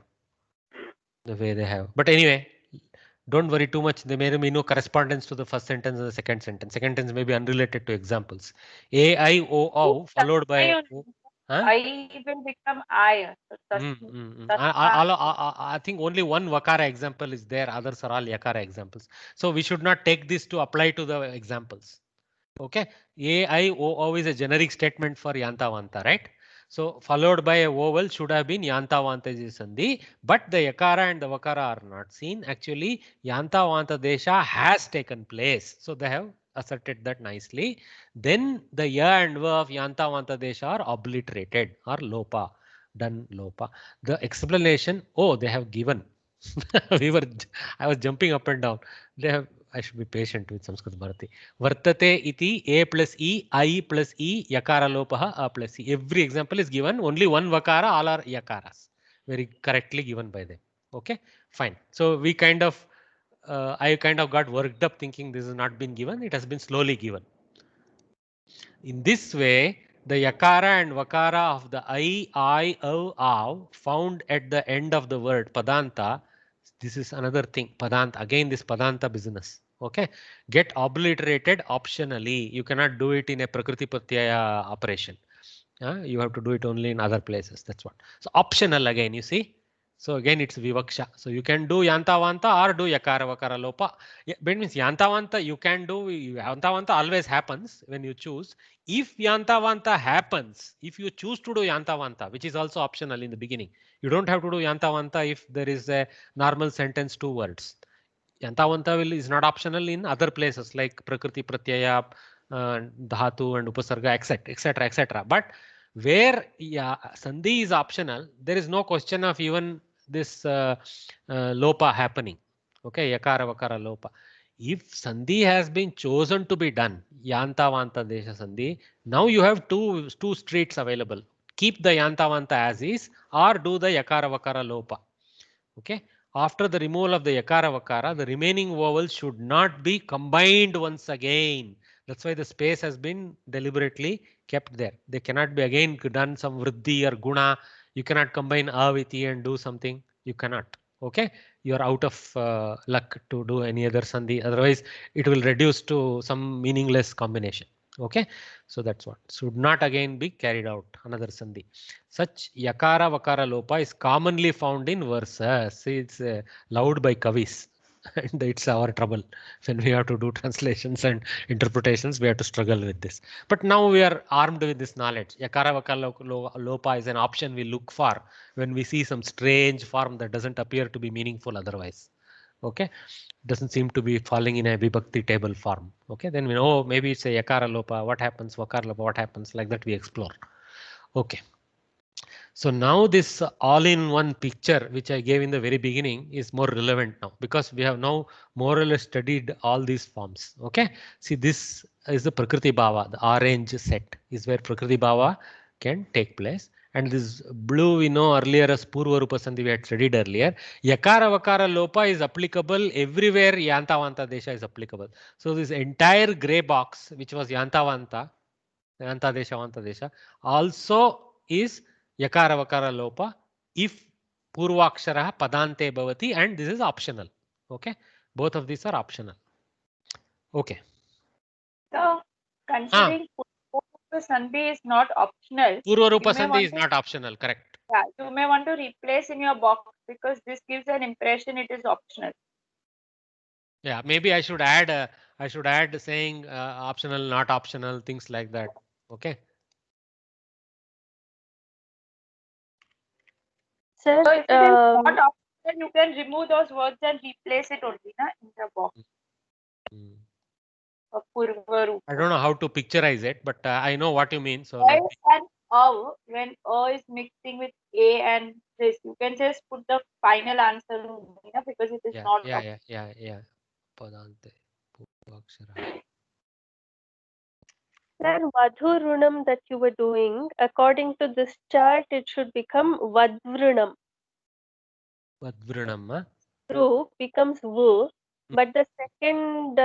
The way they have. But anyway, don't worry too much. There may be no correspondence to the first sentence and the second sentence. Second sentence may be unrelated to examples. A, I, O, O followed by. I will become I. I think only one vakara example is there. Others are all yakara examples. So we should not take this to apply to the examples. Okay. A, I, O, O is a generic statement for yanta vanta, right? So followed by a vowel should have been yanta vanta sandhi, but the yakara and the vakara are not seen. Actually, yanta vanta desha has taken place. So they have asserted that nicely. Then the ya and va of yanta vanta desha are obliterated or lopa, done lopa. The explanation, they have given. I was jumping up and down. They have. I should be patient with Sanskrit Bharati. Vartate iti a plus e, I plus e, yakara lopaha a plus e. Every example is given. Only one vakara, all are yakaras. Very correctly given by them. Okay, fine. So we kind of, I kind of got worked up thinking this has not been given. It has been slowly given. In this way, the yakara and vakara of the I, o, av found at the end of the word padanta. This is another thing. Padanta. Again, this padanta business. Okay. Get obliterated optionally. You cannot do it in a prakriti pratyaya operation. You have to do it only in other places. That's what. So optional again, you see. So again, it's vivaksha. So you can do yanta vanta or do yakara vakara lopa. But means yanta vanta you can do. Yanta vanta always happens when you choose. If yanta vanta happens, if you choose to do yanta vanta, which is also optional in the beginning, you don't have to do yanta vanta if there is a normal sentence, 2 words. Yanta vanta is not optional in other places like prakriti pratyaya, dhatu and upasarga, etc., etc. But where sandhi is optional, there is no question of even this lopa happening. Okay, yakara vakara lopa. If sandhi has been chosen to be done, yanta vanta desha sandhi, now you have two streets available. Keep the yanta vanta as is or do the yakara vakara lopa. Okay. After the removal of the yakara vakara, the remaining vowels should not be combined once again. That's why the space has been deliberately kept there. They cannot be again done some vriddhi or guna. You cannot combine a with e and do something. You cannot. Okay. You are out of luck to do any other sandhi. Otherwise, it will reduce to some meaningless combination. Okay. So that's what should not again be carried out. Another sandhi. Such yakara vakara lopa is commonly found in verses. It's loved by kavis. And it's our trouble when we have to do translations and interpretations. We have to struggle with this. But now we are armed with this knowledge. Yakara vakara lopa is an option we look for when we see some strange form that doesn't appear to be meaningful otherwise. Okay, doesn't seem to be falling in a vibhakti table form. Okay, then we know maybe it's a yakara lopa. What happens? Vakara lopa. What happens? Like that we explore. Okay. So now this all-in-one picture, which I gave in the very beginning, is more relevant now because we have now more or less studied all these forms. Okay. See, this is the Prakriti Bhava. The orange set is where Prakriti Bhava can take place. And this blue we know earlier as Purva Rupa Sandhi we had studied earlier. Yakara Vakara Lopa is applicable everywhere. Yanta Vanta Desha is applicable. So this entire grey box, which was Yanta Vanta, Yanta Desha, Vanta Desha, also is yakara vakara lopa if purvakshara padante bhavati, and this is optional. Okay, both of these are optional. Okay. So considering Rupa Sandhi is not optional. Purva Rupa You may Sandhi want is to- not optional, correct. Yeah, you may want to replace in your box because this gives an impression it is optional. Yeah, maybe I should add saying optional, not optional, things like that. Okay. So if it is not optional, you can remove those words and replace it only in the box. Purva Rupa. I don't know how to picturize it, but I know what you mean. So And when is mixing with A and this, you can just put the final answer because it is not optional. yeah. Padante. Purvakshara. Sir, Vadhurunam that you were doing, according to this chart, it should become Vadvrunam. Vadvrinam, huh? True becomes V, but the second,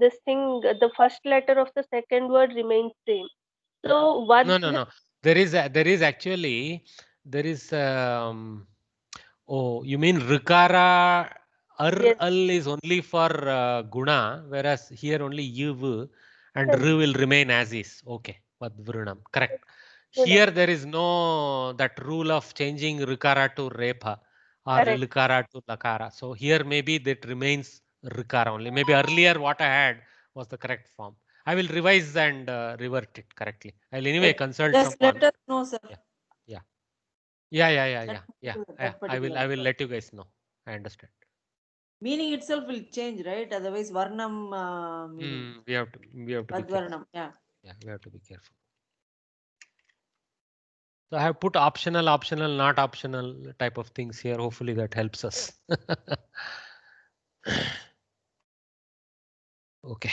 this thing, the first letter of the second word remains same. So No. There is actually oh, you mean Rikara Yes. Al is only for Guna, whereas here only Yuv and Yes. R will remain as is. Okay, Vadvrunam, correct. Vadvrunam. Here there is no that rule of changing Rikara to Repa or Correct. Likara to Lakara. So here maybe that remains Rikara only. Maybe earlier what I had was the correct form. I will revise and revert it correctly. I'll anyway consult Just someone. let us know, sir. Yeah. That I will particular let you guys know. I understand. meaning itself will change, right? Otherwise, Varnam meaning. We have to be careful. Vadvarnam, yeah. Yeah, we have to be careful. So I have put optional, not optional type of things here. Hopefully that helps us. Okay.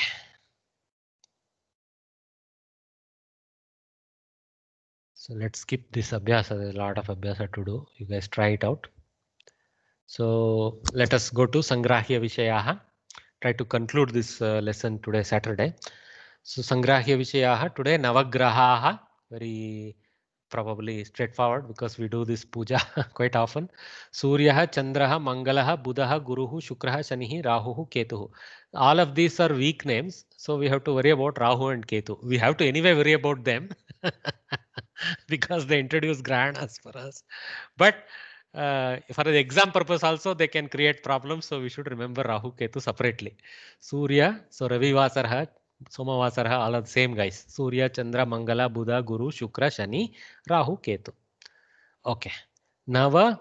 So let's skip this abhyasa. There's a lot of abhyasa to do. You guys try it out. So let us go to Sangrahya Vishayaha. Try to conclude this lesson today, Saturday. So Sangrahya Vishayaha today, Navagrahaha. Very probably straightforward because we do this puja quite often. Suryaha, Chandraha, Mangalaha, Buddhaha, Guruhu, Shukraha, Shanihi, Rahuhu, Ketuhu. All of these are weak names. So we have to worry about Rahu and Ketu. We have to anyway worry about them because they introduce grahanas for us. But for the exam purpose also they can create problems. So we should remember Rahu, Ketu separately. Surya, so Ravi Vasarha, Somavasarha, all are the same guys. Surya, Chandra, Mangala, Buddha, Guru, Shukra, Shani, Rahu, Ketu. Okay. Nava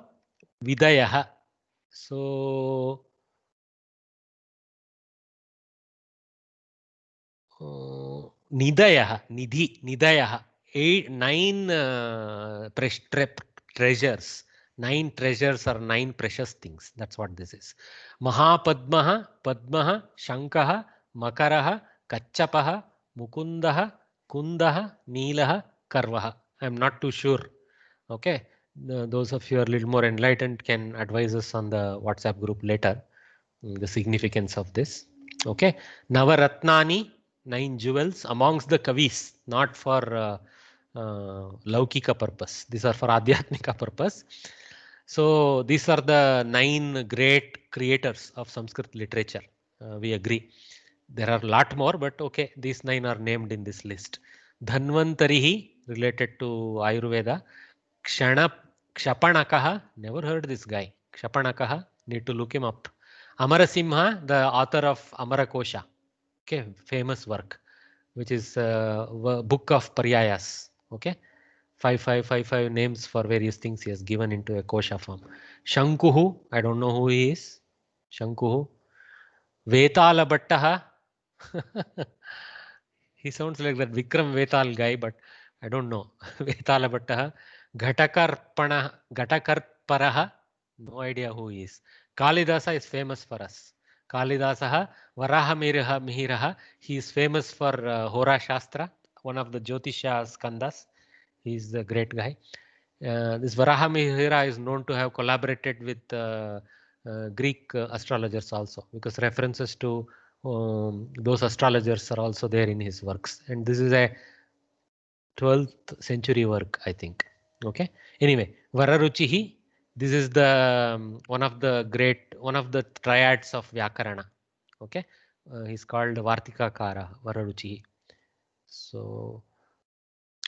Vidayaha. So Nidayaha, Nidayaha. 9 treasures. 9 treasures are 9 precious things. That's what this is. Mahapadmaha, Padmaha, Shankaha, Makaraha, Kachapaha, Mukundaha, Kundaha, Neelaha, Karvaha. I'm not too sure. Okay. Those of you are a little more enlightened can advise us on the WhatsApp group later. The significance of this. Okay. Navaratnani, 9 jewels amongst the kavis, not for Laukika purpose. These are for Adhyatmika purpose. So these are the 9 great creators of Sanskrit literature. We agree. There are a lot more, but okay, these 9 are named in this list. Dhanvantarihi, related to Ayurveda. Kshapanakaha, never heard this guy. Kshapanakaha, need to look him up. Amarasimha, the author of Amarakosha. Okay, famous work, which is book of Paryayas. Okay, 5 names for various things he has given into a kosha form. Shankuhu, I don't know who he is. Shankuhu. Vetala Bhattaha. He sounds like that Vikram Vetal guy, but I don't know. Vetala Bhattaha. Ghatakarparaha. No idea who he is. Kalidasa is famous for us. Kalidasaha Varaha Mihiraha. He is famous for Hora Shastra, one of the Jyotisha Skandas. He is the great guy. This Varaha Mihira is known to have collaborated with Greek astrologers also, because references to those astrologers are also there in his works. And this is a 12th century work, I think. Okay. Anyway, Vararuchihi. This is the one of the triads of Vyakarana. Okay. He's called Vartikakara, Vararuchihi. So,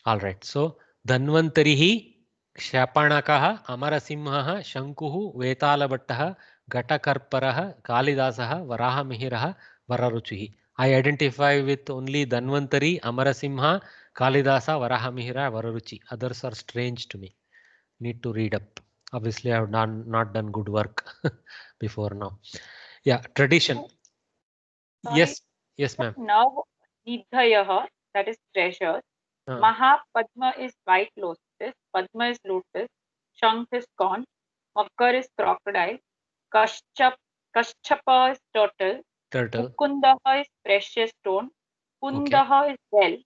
all right. So, Dhanvantarihi, Kshapanakaha, Amarasimhaha, Shankuhu, Vetalabhattaha, Gatakarparaha, Kalidasaha, Varahamihiraha, Vararuchihi. I identify with only Dhanvantari, Amarasimha, Kalidasa, Varahamihira, Vararuchi. Others are strange to me. Need to read up. Obviously, I have not done good work before now. Yeah, tradition. Sorry. Yes, ma'am. Now, Nidhayaha, that is treasures. Mahapadma is white lotus. Padma is lotus. Shankh is corn. Makar is crocodile. Kaschapa is turtle. Mukundaha is precious stone. Kundaha is well.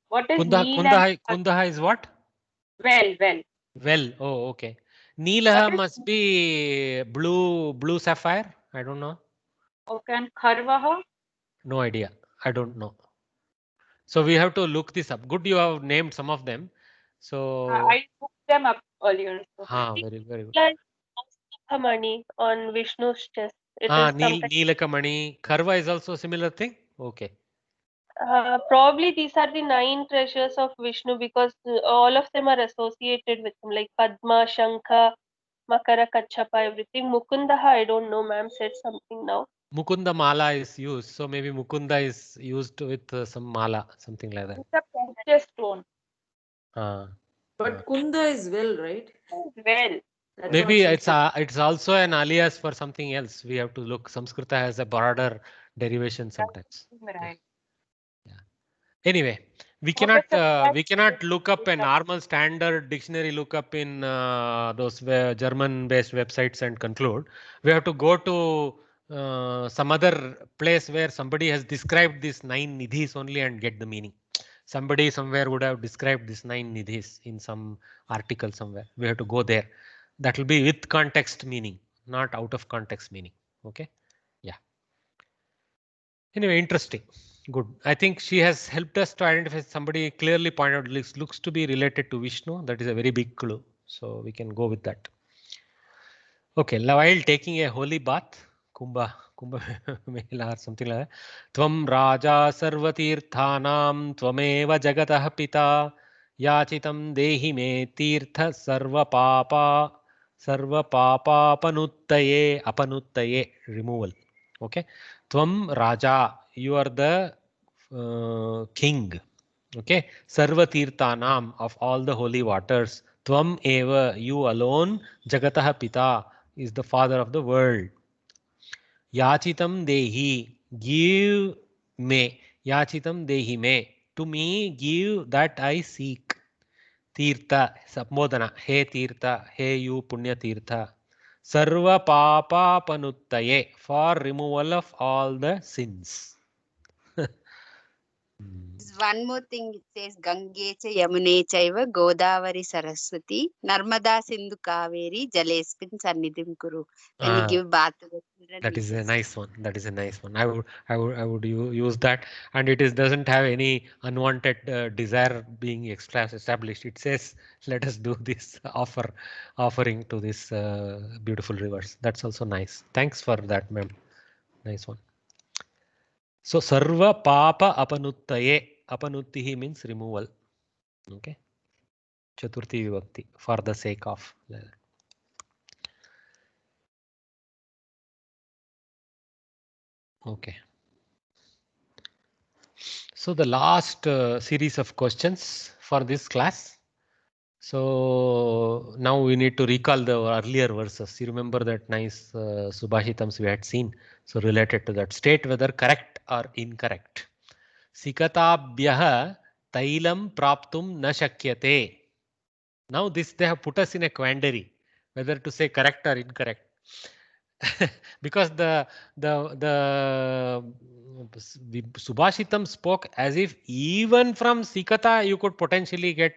What is Kundaha is what? Well. Well, oh, okay. Neelaha must be blue sapphire. I don't know. Okay, and Kharvaha? No idea. I don't know. So we have to look this up. Good, you have named some of them. So I looked them up earlier. So. Very good. Nilakamanani on Vishnu's chest. Neelakamani. Kharva is also a similar thing. Okay. Probably these are the 9 treasures of Vishnu because all of them are associated with him, like Padma, Shankha, Makara, Kachapa, everything. Mukundaha, I don't know, ma'am said something now. Mukunda mala is used, so maybe Mukunda is used with some mala, something like that. It's a precious stone. But Kunda is well, right? Well. That's maybe it's also an alias for something else. We have to look. Samskrita has a broader derivation sometimes. Right. Yeah. Anyway, we cannot look up a normal standard dictionary lookup in those German-based websites and conclude. We have to go to some other place where somebody has described these 9 nidhis only and get the meaning. Somebody somewhere would have described these 9 nidhis in some article somewhere. We have to go there. That will be with context meaning, not out of context meaning. Okay. Yeah. Anyway, interesting. Good. I think she has helped us to identify. Somebody clearly pointed out this looks to be related to Vishnu. That is a very big clue. So we can go with that. Okay. While taking a holy bath, Kumbha Mela or something like that. Tvam Raja Sarvatirthanam Tvameva Jagatah Pita Yachitam Dehi Me Tirtha Sarva Papa Apanuttaye removal. Okay. Tvam Raja, you are the king. Okay. Sarva Tirthanam, of all the holy waters. Tvam eva, you alone. Jagatah Pita is the father of the world. Yachitam Dehi, give me. Yachitam Dehi me. To me, give that I seek. Tirtha, Sambodhana. Hey Tirtha, hey you Punya Tirtha. Sarva Papa Panuttaye, for removal of all the sins. One more thing, it says Gange cha Yamune chaiva Godavari Saraswati Narmada Sindhu Kaveri Jalespin Sannidhim Kuru. When you give bath to the children. That is a nice one. That is a nice one. I would use that, and it doesn't have any unwanted desire being established. It says, let us do this offering to this beautiful rivers. That's also nice. Thanks for that, ma'am. Nice one. So Sarva Papa Apanuttaye. Apanuttihi means removal. Okay. Chaturthi Vibhakti, for the sake of. Okay. So the last series of questions for this class. So now we need to recall the earlier verses. You remember that nice Subhashitams we had seen. So related to that, state whether correct or incorrect. Sikatabhyaha tailam praptum na shakyate. Now this they have put us in a quandary whether to say correct or incorrect. Because the Subhashitam spoke as if even from Sikata you could potentially get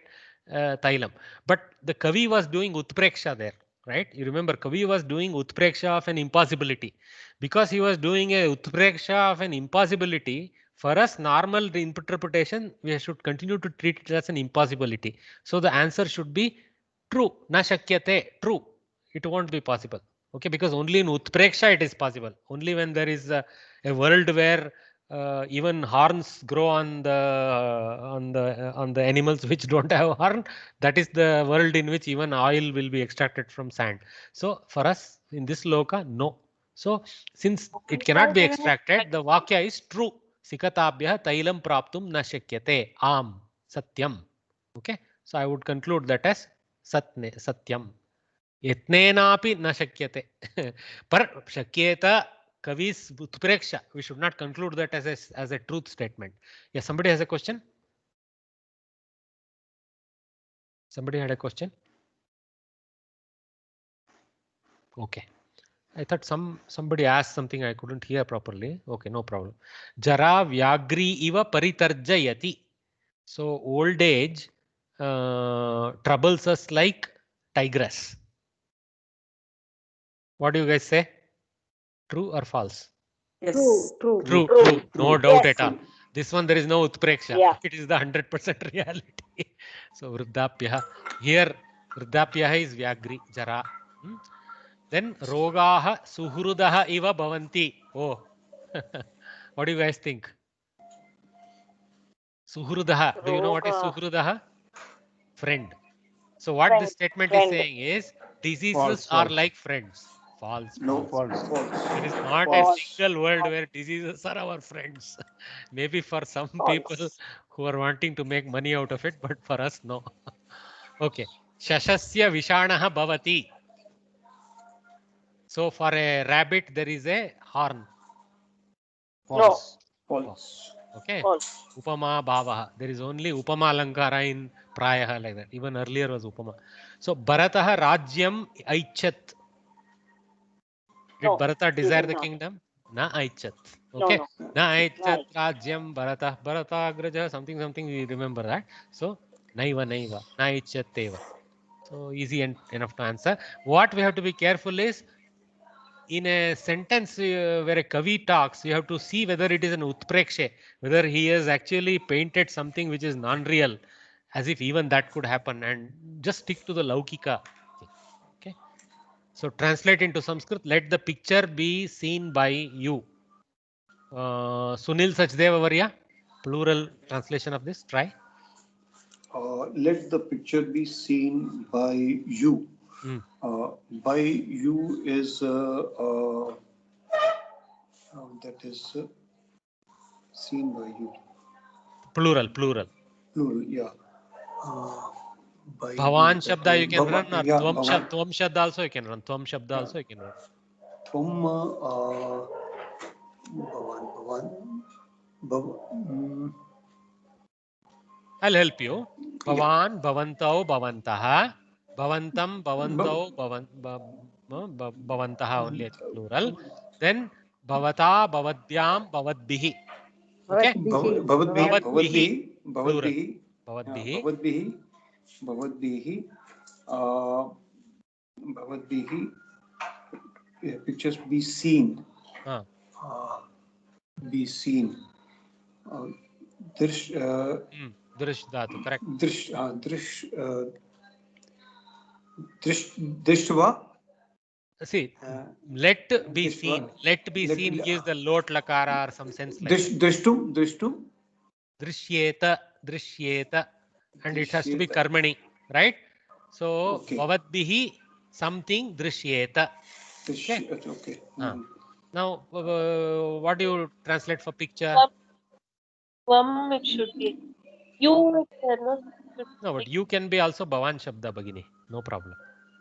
Tailam. But the Kavi was doing Utpreksha there, right? You remember Kavi was doing Utpreksha of an impossibility. Because he was doing a Utpreksha of an impossibility, for us normal interpretation, we should continue to treat it as an impossibility. So the answer should be true. Na shakyate, true. It won't be possible. Okay, because only in Utpreksha it is possible. Only when there is a world where even horns grow on the animals which don't have horn. That is the world in which even oil will be extracted from sand. So for us in this loka, no. So since it cannot be extracted, the vakya is true. Sikatabhyah tailam praptum na shakyate. Am satyam. Okay. So I would conclude that as satyam. Yatnenapi na shakyate. Par shakyeta kavis utpreksha. We should not conclude that as a truth statement. Yes, somebody has a question? Somebody had a question? Okay. I thought somebody asked something I couldn't hear properly. Okay, no problem. Jara vyagri iva paritarjayati. So old age troubles us like tigress. What do you guys say? True or false? Yes. True. No doubt at all. This one there is no utpreksha. Yeah. It is the 100% reality. So vruddhapyah. Here vruddhapyah is vyagri, jara. Then rogaha suhrudaha iva bhavanti. Oh. What do you guys think? Suhrudaha. Do you know what is suhrudaha? Friend. So what this statement is saying is diseases are like friends. False. There is not a single world where diseases are our friends. Maybe for some people who are wanting to make money out of it, but for us, no. Okay. Shashasya vishanaha bhavati. So for a rabbit, there is a horn. False. Okay. Upama bhavaha. There is only upama alankara in prayaha like that. Even earlier was upama. So Bharataha rajyam aichat. Did Bharata desire the kingdom? Na aichat. Okay. Na aichat rajyam Bharata. Bharata agraja something we remember that. So naiva na aichat teva. So easy and enough to answer. What we have to be careful is in a sentence where a kavi talks, you have to see whether it is an utprekshe, whether he has actually painted something which is non-real, as if even that could happen, and just stick to the laukika. Okay. So translate into Sanskrit. Let the picture be seen by you. Sunil Sachdeva Varya, plural translation of this. Try. Let the picture be seen by you. By you is that is seen by you. Plural. Yeah. Bhavan Shabda you can run, or Tvam Shabda also you can run. Tvam Shabda also you can run. Tvam Bhavan. I'll help you. Bhavan, Bhavantau, Bhavantaha, Bhavantam, Bhavantau, Bhavantaha only it's plural. Then Bhavata, Bhavadyam, Bhavadbihi. Okay? Bhavadbihi. Pictures be seen. Be seen. Drish dhatu, correct. Drishtva. See, let be seen. Let be seen gives the lot lakara or some sense like Drishtum. Drishyeta. And it has to be karmani, right? So, bhavadbihi something drishyeta. Okay. Now, what do you translate for picture? Tvam it should be. You no, but you can be also Bhavan Shabda Bhagini. No problem.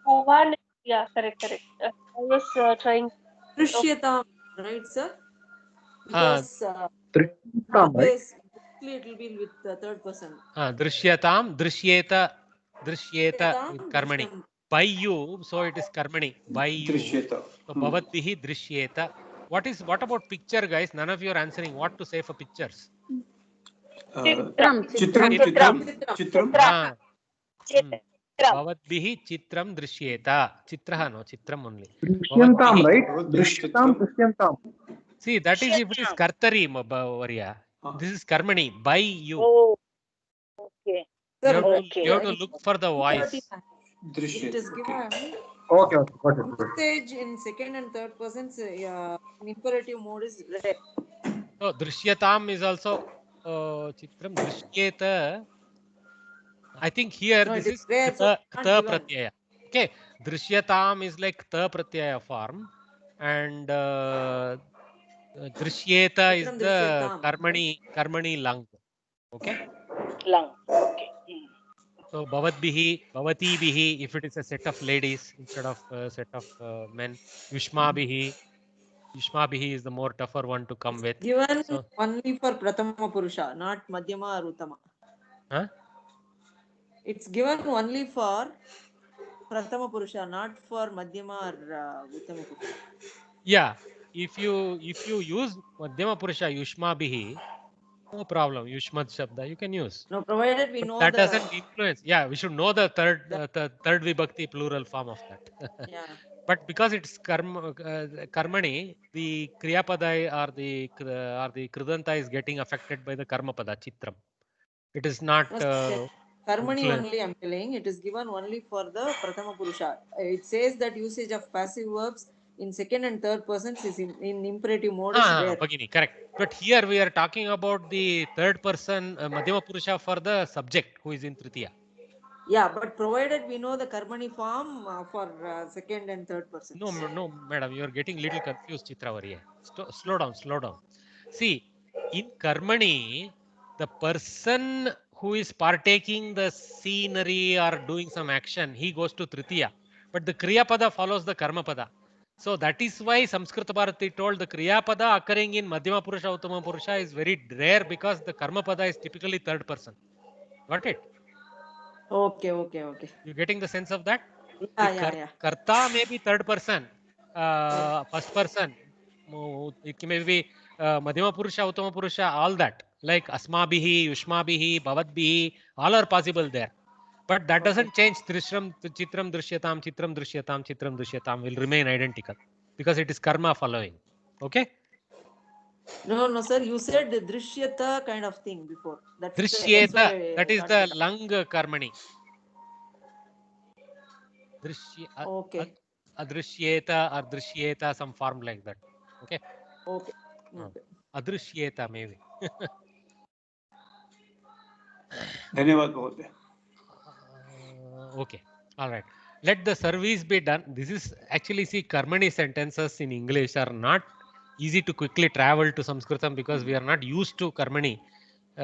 Bhavan, yeah, correct. I was trying. Drishyata, right, sir? Because always it will be with the third person. Drishyatam, Drishyeta karmani. By you, so it is karmani. By you. So Bhavatbihi Drishyeta. What about picture, guys? None of you are answering. What to say for pictures? Chitram. Bhavatbihi Chitram Drishyeta. Chitraha, no, Chitram only. Drishyantam, right? Drishyantam. See, that is if it is Kartari, Varya. This is Karmani, by you. Oh, okay. You have to look for the voice. It is given. Okay, got it. Stage in second and third persons, imperative mode is red. No, Drishyatam is also Chitram Drishyeta. I think here No, this it is is rare, so ta it's not given. pratyaya. Okay, Drishyatam is like ta pratyaya form, and Drishyeta is Chitram the Drishyatam. karmani lang. Okay. Lang. Okay. So bhavatbihi, bhavatibihi, if it is a set of ladies instead of a set of men. Yushmabihi, Yushmabihi is the more tougher one to come with. Given So, only for Pratama Purusha, not Madhyama or Uttama. huh? It's given only for Pratama Purusha, not for Madhyama or Uttama Purusha. Yeah, if you use Madhyama Purusha Yushmabihi, no problem. Yushmat Shabda you can use. No, provided we But know that the doesn't influence. Yeah, we should know the third vibhakti plural form of that. yeah. But because it's karmani, the kriyapada or the kridanta is getting affected by the karmapada chitram. It is not Karmani influenced. only I'm telling, it is given only for the Pratama Purusha. It says that usage of passive verbs in second and third persons is in imperative mode is rare. Bhagini, correct. But here we are talking about the third person Madhyama Purusha for the subject who is in Tritiya. Yeah, but provided we know the Karmani form for second and third persons. No, madam, you are getting little confused, Chitravari. Slow down. See, in Karmani, the person who is partaking the scenery or doing some action, he goes to Tritiya. But the Kriyapada follows the Karmapada. So that is why Samskrita Bharati told the Kriyapada occurring in Madhyama Purusha, Uttama Purusha is very rare because the Karmapada is typically third person. Got it? Okay. You getting the sense of that? Yeah. Karta may be third person, first person. It may be Madhyama Purusha, Uttama Purusha, all that. Like Asmabihi, Yushmabihi, Bhavatbihi, all are possible there. But that doesn't change Chitram Drishyatam will remain identical because it is karma following. Okay? No, sir. You said the Drishyata kind of thing before. Drishyeta, that is the lung karmani. Okay. Adrishyeta or Drishyeta, some form like that. Okay? Okay. Adrishyeta maybe. Okay. All right. Let the service be done. This is actually, see, karmani sentences in English are not easy to quickly travel to Sanskritam because we are not used to karmani.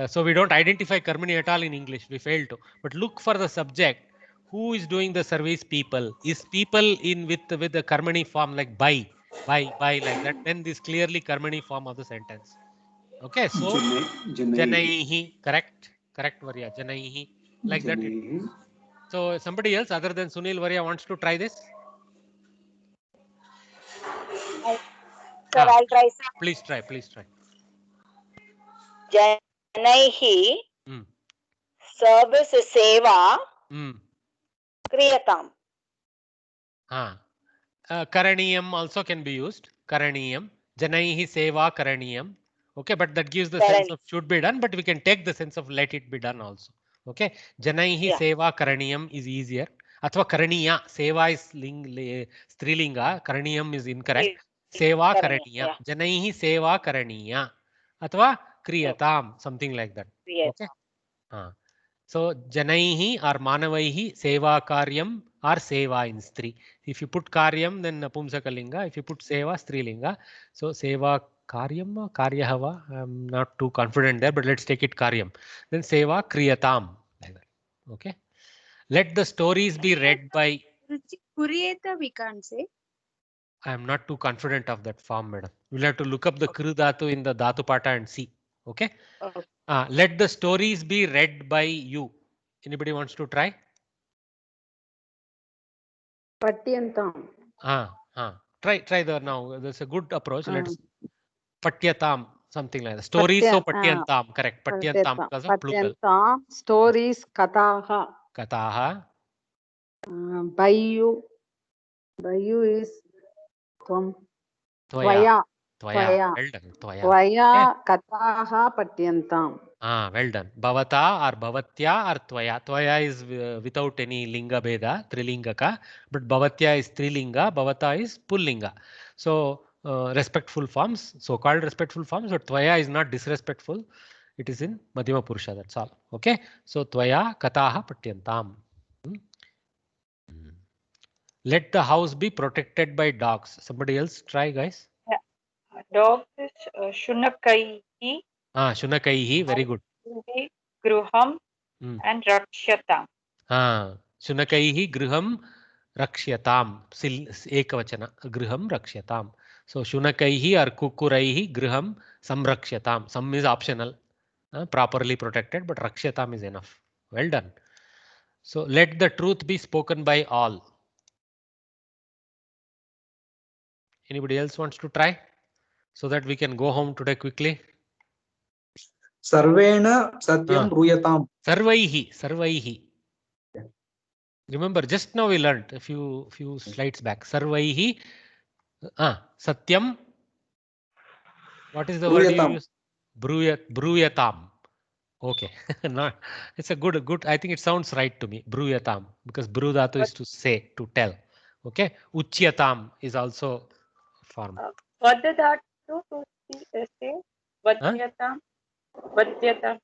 So we don't identify karmani at all in English. We fail to. But look for the subject. Who is doing the service? People. Is people in with the karmani form like by like that? Then this clearly karmani form of the sentence. Okay. So janaihi. Correct, Varya. Janaihi. Like that. So somebody else other than Sunil Varya wants to try this? Sir, I'll try. Please try. Janaihi service seva kriyatam. Karaniyam also can be used. Karaniyam. Janaihi seva karaniyam. Okay, but that gives the sense of should be done, but we can take the sense of let it be done also. Okay, Janaihi seva karaniyam is easier. Athva karaniya, seva is strilinga, karaniyam is incorrect. Seva karaniya. Janaihi seva karaniya. Athva kriyatam, something like that. Okay. So janaihi or manavaihi seva karyam or seva in stri. If you put karyam, then napumsakalinga. If you put seva, strilinga. So seva karyam, karyahava. I'm not too confident there, but let's take it karyam. Then seva kriyatam. Okay. Let the stories be read by. Kuriyeta we can't say. I am not too confident of that form, madam. We'll have to look up the kru dhatu in the dhatu pata and see. Okay. Let the stories be read by you. Anybody wants to try? Patyantam. Try there now. That's a good approach. Let's Patyatam, something like that. Stories so Patyantam, correct. Patyantam because of plural. Patyantam, stories kataha. Kataha. Bayu is Tvam. Tvaya. Tvaya. Well done. Tvaya kataha patyantam. Well done. Bhavata or Bhavatya or Tvaya. Tvaya is without any linga beda, trilingaka. But Bhavatya is trilinga, Bhavata is pullinga. So respectful forms, so-called respectful forms, but Tvaya is not disrespectful. It is in Madhyama Purusha, that's all. Okay, so Tvaya Kataha Patyantam. Let the house be protected by dogs. Somebody else try, guys. Yeah. Dogs is Shunakaihi. Shunakaihi, very good. Gruham and Rakshatam. Shunakaihi Gruham Rakshatam. Ekavachana. Gruham Rakshatam. So Shunakaihi or Kukuraihi Gruham Samrakshatam. Sam is optional. Properly protected, but Rakshatam is enough. Well done. So let the truth be spoken by all. Anybody else wants to try so that we can go home today quickly? Sarvena Satyam Ruyatam. Sarvaihi. Remember, just now we learned a few slides back. Sarvaihi. Satyam. What is the word you use? Bruyatam. Okay. No, it's a good. I think it sounds right to me. Bruyatam, because bru dhatu is to say, to tell. Okay. Uchyatam is also form. What did that do to say? Vadyatam. Vadyatam.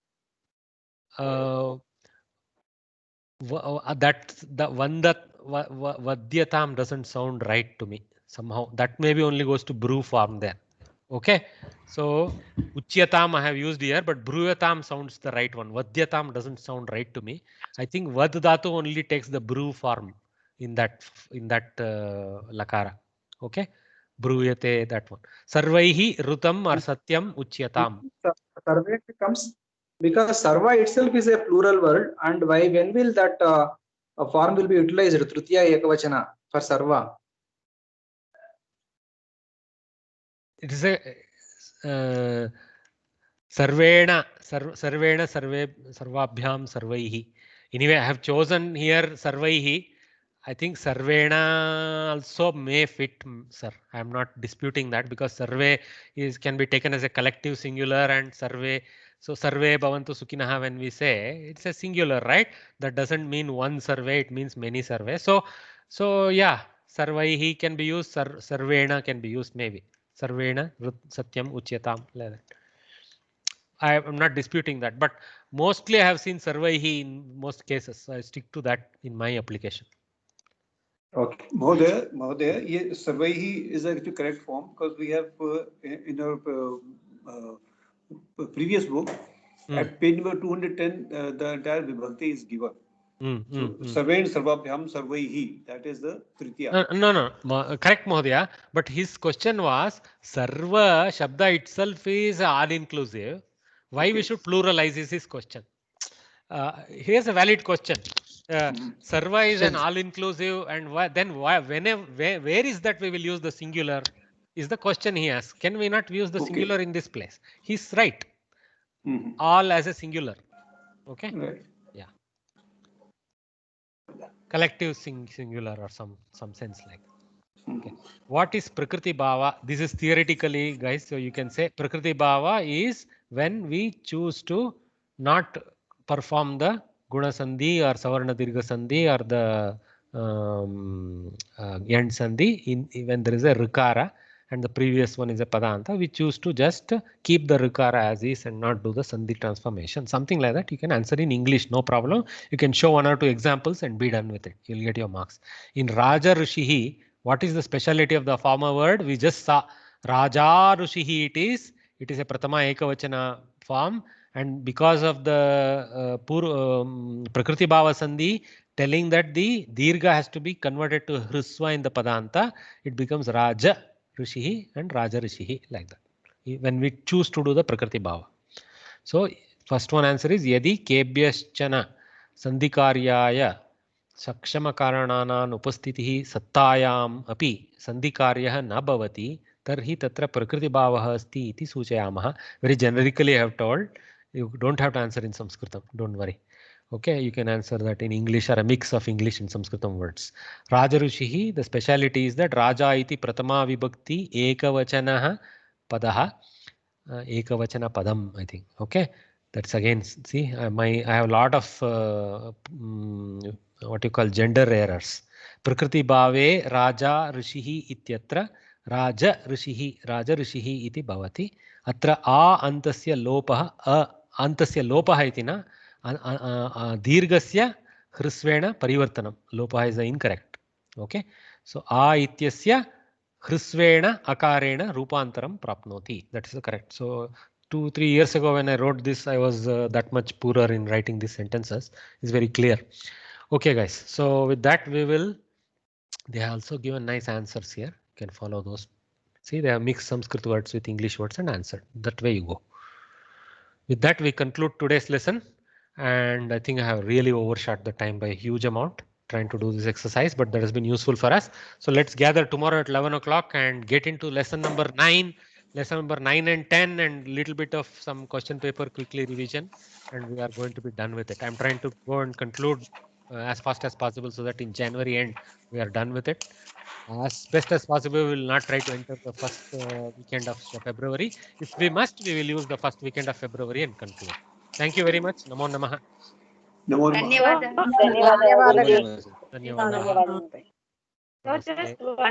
That the one that Vadyatam doesn't sound right to me. Somehow that maybe only goes to brew form there. Okay, so Uchyatam I have used here, but Bruyatam sounds the right one. Vadyatam doesn't sound right to me. I think Vad dhatu only takes the brew form in that lakara. Okay, Bruyate, that one. Sarvaihi Rutam or Satyam Uchyatam. Sarva comes because Sarva itself is a plural word, and when will that form will be utilized? Tritiya Ekavachana for Sarva. It is a Sarvena Sarvabhyam Sarvaihi. Anyway, I have chosen here Sarvaihi. I think Sarvena also may fit, sir. I am not disputing that, because Sarve can be taken as a collective singular, and Sarve. So Sarve Bhavantu Sukhinaha, when we say, it's a singular, right? That doesn't mean one survey, it means many surveys. So yeah, Sarvaihi can be used, Sarvena can be used maybe. Sarvena, Satyam, Uchyatam. I am not disputing that, but mostly I have seen Sarvaihi in most cases. So I stick to that in my application. Okay. Mahodaya, Sarvaihi is the correct form, because we have in our previous book, at page number 210, the entire Vibhakti is given. Sarvain Sarvabhyam Sarvaihi, that is the Tritiya. No, correct, Mahodaya. But his question was, Sarva Shabda itself is all-inclusive. Why we should pluralize is his question. Here's a valid question. Sarva is an all-inclusive, and then where is that we will use the singular? Is the question he asks. Can we not use the singular in this place? He's right. All as a singular. Okay. Right. Yeah. Collective singular or some sense like that. Okay. What is Prakriti Bhava? This is theoretically, guys. So you can say Prakriti Bhava is when we choose to not perform the Guna Sandhi or Savarna Dirgha Sandhi or the End Sandhi when there is a Rikara and the previous one is a Padanta. We choose to just keep the Rikara as is and not do the Sandhi transformation. Something like that. You can answer in English, no problem. You can show 1 or 2 examples and be done with it. You'll get your marks. In Raja Rishihi, what is the speciality of the former word? We just saw Raja Rishihi. It is a Pratama Ekavachana form, and because of the Prakriti Bhava Sandhi telling that the Dirgha has to be converted to Hriswa in the Padanta, it becomes Raja Rishihi and Raja Rishihi, like that, when we choose to do the Prakriti Bhava. So first one answer is Yadi Kebhyaschana Sandhikaryaya Sakshama Karanana Upastitihi Sattayam Api Sandhikaryah na bhavati Tarhi Tatra Prakriti Bhavaha Asti iti Suchayamaha. Very generically I have told. You don't have to answer in Sanskritam. Don't worry. Okay, you can answer that in English or a mix of English and Sanskritam words. Raja Rishihi, the speciality is that Raja iti Pratama Vibhakti Ekavachanaha Padaha. Ekavachana Padam, I think. Okay, that's again, see, I have a lot of what you call gender errors. Prakriti Bhave Raja Rishihi Ityatra Raja Rishihi iti bhavati. Atra a antasya lopah iti na dirghasya hrisvena parivartanam. Lopah is incorrect. Okay. So a ityasya hrisvena akarena rupantaram prapnoti. That is the correct. So 2-3 years ago when I wrote this, I was that much poorer in writing these sentences. It's very clear. Okay, guys. So with that, they have also given nice answers here. You can follow those. See, they have mixed Sanskrit words with English words and answered. That way you go. With that, we conclude today's lesson. And I think I have really overshot the time by a huge amount trying to do this exercise, but that has been useful for us. So let's gather tomorrow at 11 o'clock and get into lesson number 9. Lesson number 9 and 10 and little bit of some question paper quickly revision, and we are going to be done with it. I'm trying to go and conclude as fast as possible so that in January end we are done with it. As best as possible, we will not try to enter the first weekend of February. If we must, we will use the first weekend of February and conclude. Thank you very much. Namo Namaha. ಧನ್ಯವಾದ. So just one